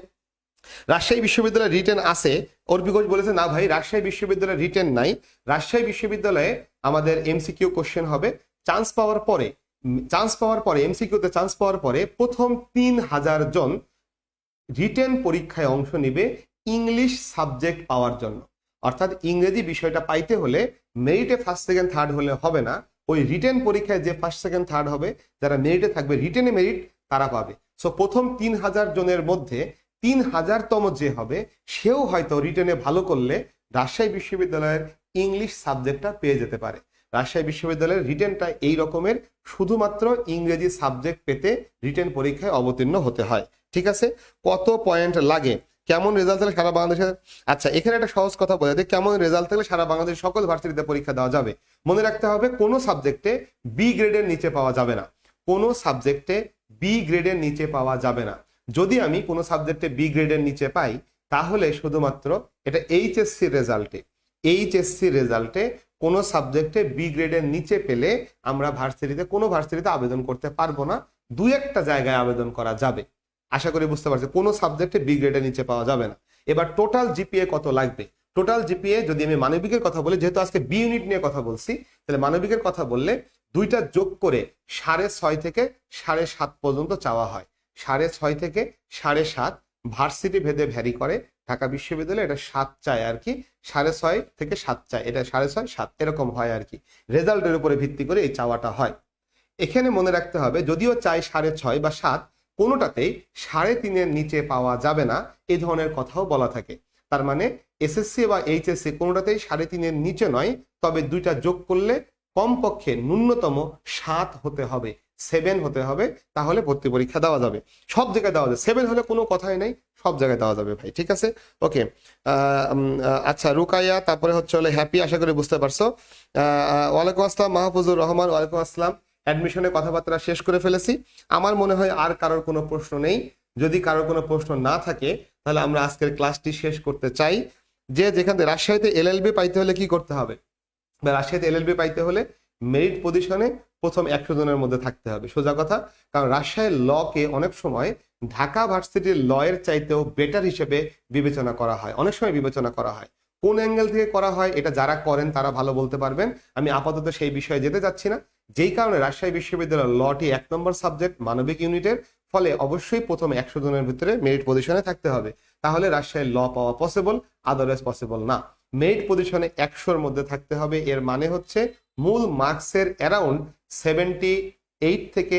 রাজশাহী বিশ্ববিদ্যালয়ে রিটেন আছে, অর্পি ঘোষ বলেছে না ভাই রাজশাহী বিশ্ববিদ্যালয়ে রিটেন নাই। রাজশাহী বিশ্ববিদ্যালয়ে আমাদের এমসিকিউ কোশ্চেন হবে, চান্স পাওয়ার পরে এমসিকিউতে চান্স পাওয়ার পরে প্রথম 3000 জন রিটেন পরীক্ষায় অংশ নিবে ইংলিশ সাবজেক্ট পাওয়ার জন্য। অর্থাৎ ইংরেজি বিষয়টা পাইতে হলে মেরিটে ফার্স্ট সেকেন্ড থার্ড হলে হবে না, ওই রিটেন পরীক্ষায় যে ফার্স্ট সেকেন্ড থার্ড হবে যারা মেরিটে থাকবে, রিটেনে মেরিট তারা পাবে। সো প্রথম 3000 জনের মধ্যে 3000তম যে হবে সেও হয়তো রিটেনে ভালো করলে রাজশাহী বিশ্ববিদ্যালয়ের ইংলিশ সাবজেক্টটা পেয়ে যেতে পারে। রাজশাহী বিশ্ববিদ্যালয়ের রিটেনটা এই রকমের, শুধুমাত্র ইংরেজি সাবজেক্ট পেতে রিটেন পরীক্ষায় অবতীর্ণ হতে হয়। ঠিক আছে, কত পয়েন্ট লাগে, কেমন রেজাল্ট থাকলে সারা বাংলাদেশে, আচ্ছা এখানে একটা সহজ কথা বলে দিই, কেমন রেজাল্ট থাকলে সারা বাংলাদেশ সকল ভার্সিটিতে পরীক্ষা দেওয়া যাবে। মনে রাখতে হবে কোনো সাবজেক্টে বি গ্রেডের নিচে পাওয়া যাবে না, কোনো সাবজেক্টে বি গ্রেডের নিচে পাওয়া যাবে না। যদি আমি কোনো সাবজেক্টে বি গ্রেডের নিচে পাই তাহলে শুধুমাত্র এটা এইচএসসি রেজাল্টে কোনো সাবজেক্টে বি গ্রেডের নিচে পেলে আমরা কোনো ভার্সিটিতে আবেদন করতে পারবো না, দুই একটা জায়গায় আবেদন করা যাবে। আশা করি বুঝতে পারছি, কোনো সাবজেক্টে বি গ্রেডের নিচে পাওয়া যাবে না। এবার টোটাল জিপিএ কত লাগবে, টোটাল জিপিএ যদি আমি মানবিকের কথা বলি, যেহেতু আজকে বি ইউনিট নিয়ে কথা বলছি, তাহলে মানবিকের কথা বললে দুইটা যোগ করে 6.5 থেকে 7.5 পর্যন্ত চাওয়া হয়। 6.5 থেকে 7.5 ভার্সিটি ভেদে ভ্যারি করে। ঢাকা বিশ্ববিদ্যালয়ে এটা 7 চায় আর কি, 6.5 থেকে 7 চায়, এটা 6.5 7 এরকম হয় আর কি, রেজাল্টের উপরে ভিত্তি করে এই চাওয়াটা হয়। এখানে মনে রাখতে হবে যদিও চাই 6.5 বা 7, কোনোটাতেই 3.5-এর নিচে পাওয়া যাবে না, এই ধরনের কথাও বলা থাকে। তার মানে এসএসসি বা এইচএসসি কোনোটাতেই 3.5-এর নিচে নয়, তবে দুইটা যোগ করলে কমপক্ষে ন্যূনতম 7 হতে হবে, 7 হতে হবে, তাহলে ভর্তি পরীক্ষা দেওয়া যাবে। সব জায়গায় দেওয়া যাবে, 7 হলে কোনো কথাই নেই, সব জায়গায় দেওয়া যাবে ভাই। ঠিক আছে, ওকে। আচ্ছা রুকাইয়া, তারপরে হচ্ছে হ্যাপি, আশা করি বুঝতে পারছো। ওয়ালাইকুম আসসালাম মাহফুজুর রহমান, ওয়ালাইকুম আসসালাম। অ্যাডমিশনের কথাবার্তা শেষ করে ফেলেছি, আমার মনে হয় আর কারোর কোনো প্রশ্ন নেই। যদি কারোর কোনো প্রশ্ন না থাকে তাহলে আমরা আজকের ক্লাসটি শেষ করতে চাই। যেখান থেকে রাজশাহীতে এলএলবি পাইতে হলে কি করতে হবে, রাজশাহীতে এলএলবি পাইতে হলে মেরিট পজিশনে প্রথম 100 জনের মধ্যে থাকতে হবে, সোজা কথা। কারণ রাজশাহীর লকে অনেক সময় ঢাকা ভার্সিটির ল এর চাইতেও বেটার হিসেবে বিবেচনা করা হয়, অনেক সময় বিবেচনা করা হয়। কোন অ্যাঙ্গেল থেকে করা হয় এটা যারা করেন তারা ভালো বলতে পারবেন, আমি আপাতত সেই বিষয়ে যেতে যাচ্ছি না। যেই কারণে রাজশাহী বিশ্ববিদ্যালয়ের লটি 1 নম্বর সাবজেক্ট মানবিক ইউনিটের, ফলে অবশ্যই প্রথম 100 জনের ভিতরে মেরিট পজিশনে থাকতে হবে, তাহলে রাজশাহীর ল পাওয়া পসিবল, আদারওয়াইজ পসিবল না। মেরিট পজিশনে 100-র মধ্যে থাকতে হবে, এর মানে হচ্ছে মূল মার্কসের অ্যারাউন্ড 78 থেকে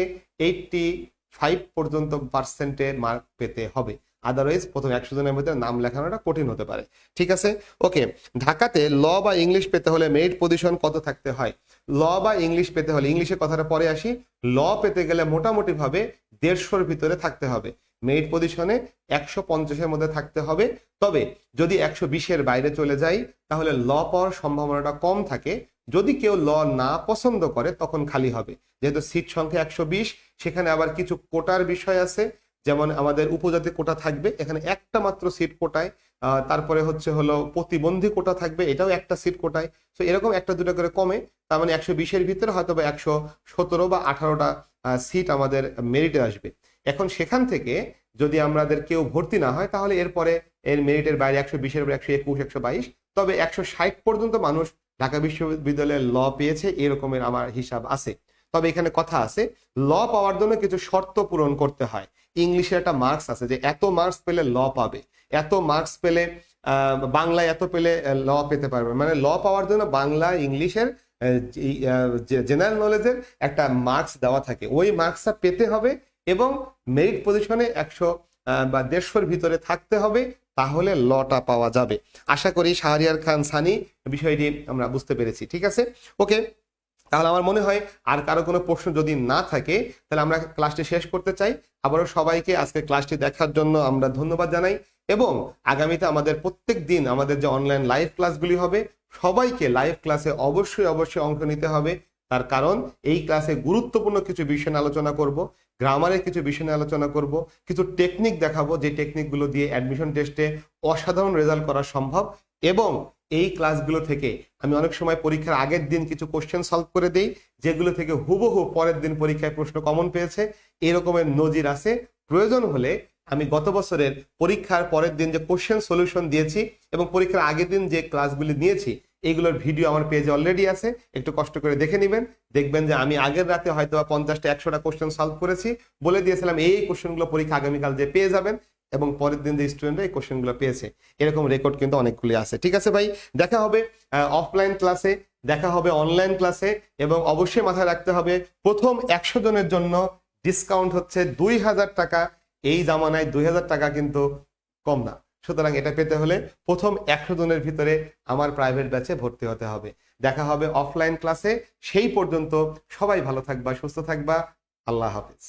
85 পর্যন্ত পার্সেন্টে মার্ক পেতে হবে, আদারওয়াইজ প্রথম 100 জনের মধ্যে নাম লেখানোটা কঠিন হতে পারে। ঠিক আছে, ওকে। ঢাকাতে ল বা ইংলিশ পেতে হলে মেরিট পজিশন কত থাকতে হয়, ল বা ইংলিশ পেতে হলে, ইংলিশের কথাটা পরে আসি, ল পেতে গেলে মোটামুটি ভাবে 150-র ভিতরে থাকতে হবে, মেরিট পজিশনে 150-এর মধ্যে থাকতে হবে। তবে যদি 120-এর বাইরে চলে যাই তাহলে ল পাওয়ার সম্ভাবনাটা কম থাকে। যদি কেউ ল না পছন্দ করে তখন খালি হবে, যেহেতু সিট সংখ্যা 120, সেখানে আবার কিছু কোটার বিষয় আছে, যেমন আমাদের উপজাতি কোটা থাকবে, এখানে একটা মাত্র সিট কোটায়, তারপরে হচ্ছে প্রতিবন্ধী কোটা থাকবে, এটাও একটা সিট কোটায়। তো এরকম একটা দুটো করে কমে, তার মানে 120-এর ভিতরে হয়তো বা 117 বা 18টা সিট আমাদের মেরিটে আসবে। এখন সেখান থেকে যদি আমাদের কেউ ভর্তি না হয় তাহলে এরপরে এর মেরিটের বাইরে 120-এর উপরে 121, 122, তবে 160 পর্যন্ত মানুষ ঢাকা বিশ্ববিদ্যালয়ের ল পেয়েছে, এরকমের আমার হিসাব আছে। তবে এখানে কথা আছে, ল পাওয়ার জন্য কিছু শর্ত পূরণ করতে হয়। ইংলিশের একটা মার্কস আছে যে এত মার্কস পেলে ল পাবে, এত মার্কস পেলে বাংলায় এত পেলে ল পেতে পারবে। মানে ল পাওয়ার জন্য বাংলা ইংলিশের জেনারেল নলেজের একটা মার্কস দেওয়া থাকে, ওই মার্কসটা পেতে হবে এবং মেরিট পজিশনে 100 বা 150-র ভিতরে থাকতে হবে, তাহলে লটা পাওয়া যাবে। আশা করি শাহরিয়ার খান সানি বিষয়টি আমরা বুঝতে পেরেছি। ঠিক আছে, ওকে। তাহলে আমার মনে হয় আর কারো কোনো প্রশ্ন যদি না থাকে তাহলে আমরা ক্লাসটি শেষ করতে চাই। আবারও সবাইকে আজকে ক্লাসটি দেখার জন্য আমরা ধন্যবাদ জানাই এবং আগামীতে আমাদের প্রত্যেক দিন আমাদের যে অনলাইন লাইভ ক্লাসগুলি হবে, সবাইকে লাইভ ক্লাসে অবশ্যই অংশ নিতে হবে। তার কারণ এই ক্লাসে গুরুত্বপূর্ণ কিছু বিষয় নিয়ে আলোচনা করব, গ্রামারের কিছু বিষয় নিয়ে আলোচনা করব, কিছু টেকনিক দেখাবো যে টেকনিকগুলো দিয়ে অ্যাডমিশন টেস্টে অসাধারণ রেজাল্ট করা সম্ভব। এবং এই ক্লাসগুলো থেকে আমি অনেক সময় পরীক্ষার আগের দিন কিছু কোশ্চেন সলভ করে দেই, যেগুলো থেকে হুবহু পরের দিন পরীক্ষায় প্রশ্ন কমন পেয়েছে, এরকমের নজির আছে। প্রয়োজন হলে আমি গত বছরের পরীক্ষার পরের দিন যে কোশ্চেন সলিউশন দিয়েছি এবং পরীক্ষার আগের দিন যে ক্লাসগুলি নিয়েছি, এইগুলোর ভিডিও আমার পেজে অলরেডি আছে, একটু কষ্ট করে দেখে নেবেন। দেখবেন যে আমি আগের রাতে হয়তো 50টা 100টা কোশ্চেন সলভ করেছি, বলে দিয়েছিলাম এই কোশ্চেনগুলো পরীক্ষা আগামীকাল যে পেয়ে যাবেন, এবং পরের দিন যে স্টুডেন্টরা এই কোশ্চেনগুলো পেয়েছে, এরকম রেকর্ড কিন্তু অনেকগুলি আছে। ঠিক আছে ভাই, দেখা হবে অফলাইন ক্লাসে, দেখা হবে অনলাইন ক্লাসে। এবং অবশ্যই মাথায় রাখতে হবে প্রথম 100 জনের জন্য ডিসকাউন্ট হচ্ছে 2000 টাকা। এই জামানায় 2000 টাকা কিন্তু কম না, সুতরাং এটা পেতে হলে প্রথম 100 জনের ভিতরে আমার প্রাইভেট ব্যাচে ভর্তি হতে হবে। দেখা হবে অফলাইন ক্লাসে, সেই পর্যন্ত সবাই ভালো থাকবা, সুস্থ থাকবা। আল্লাহ হাফিজ।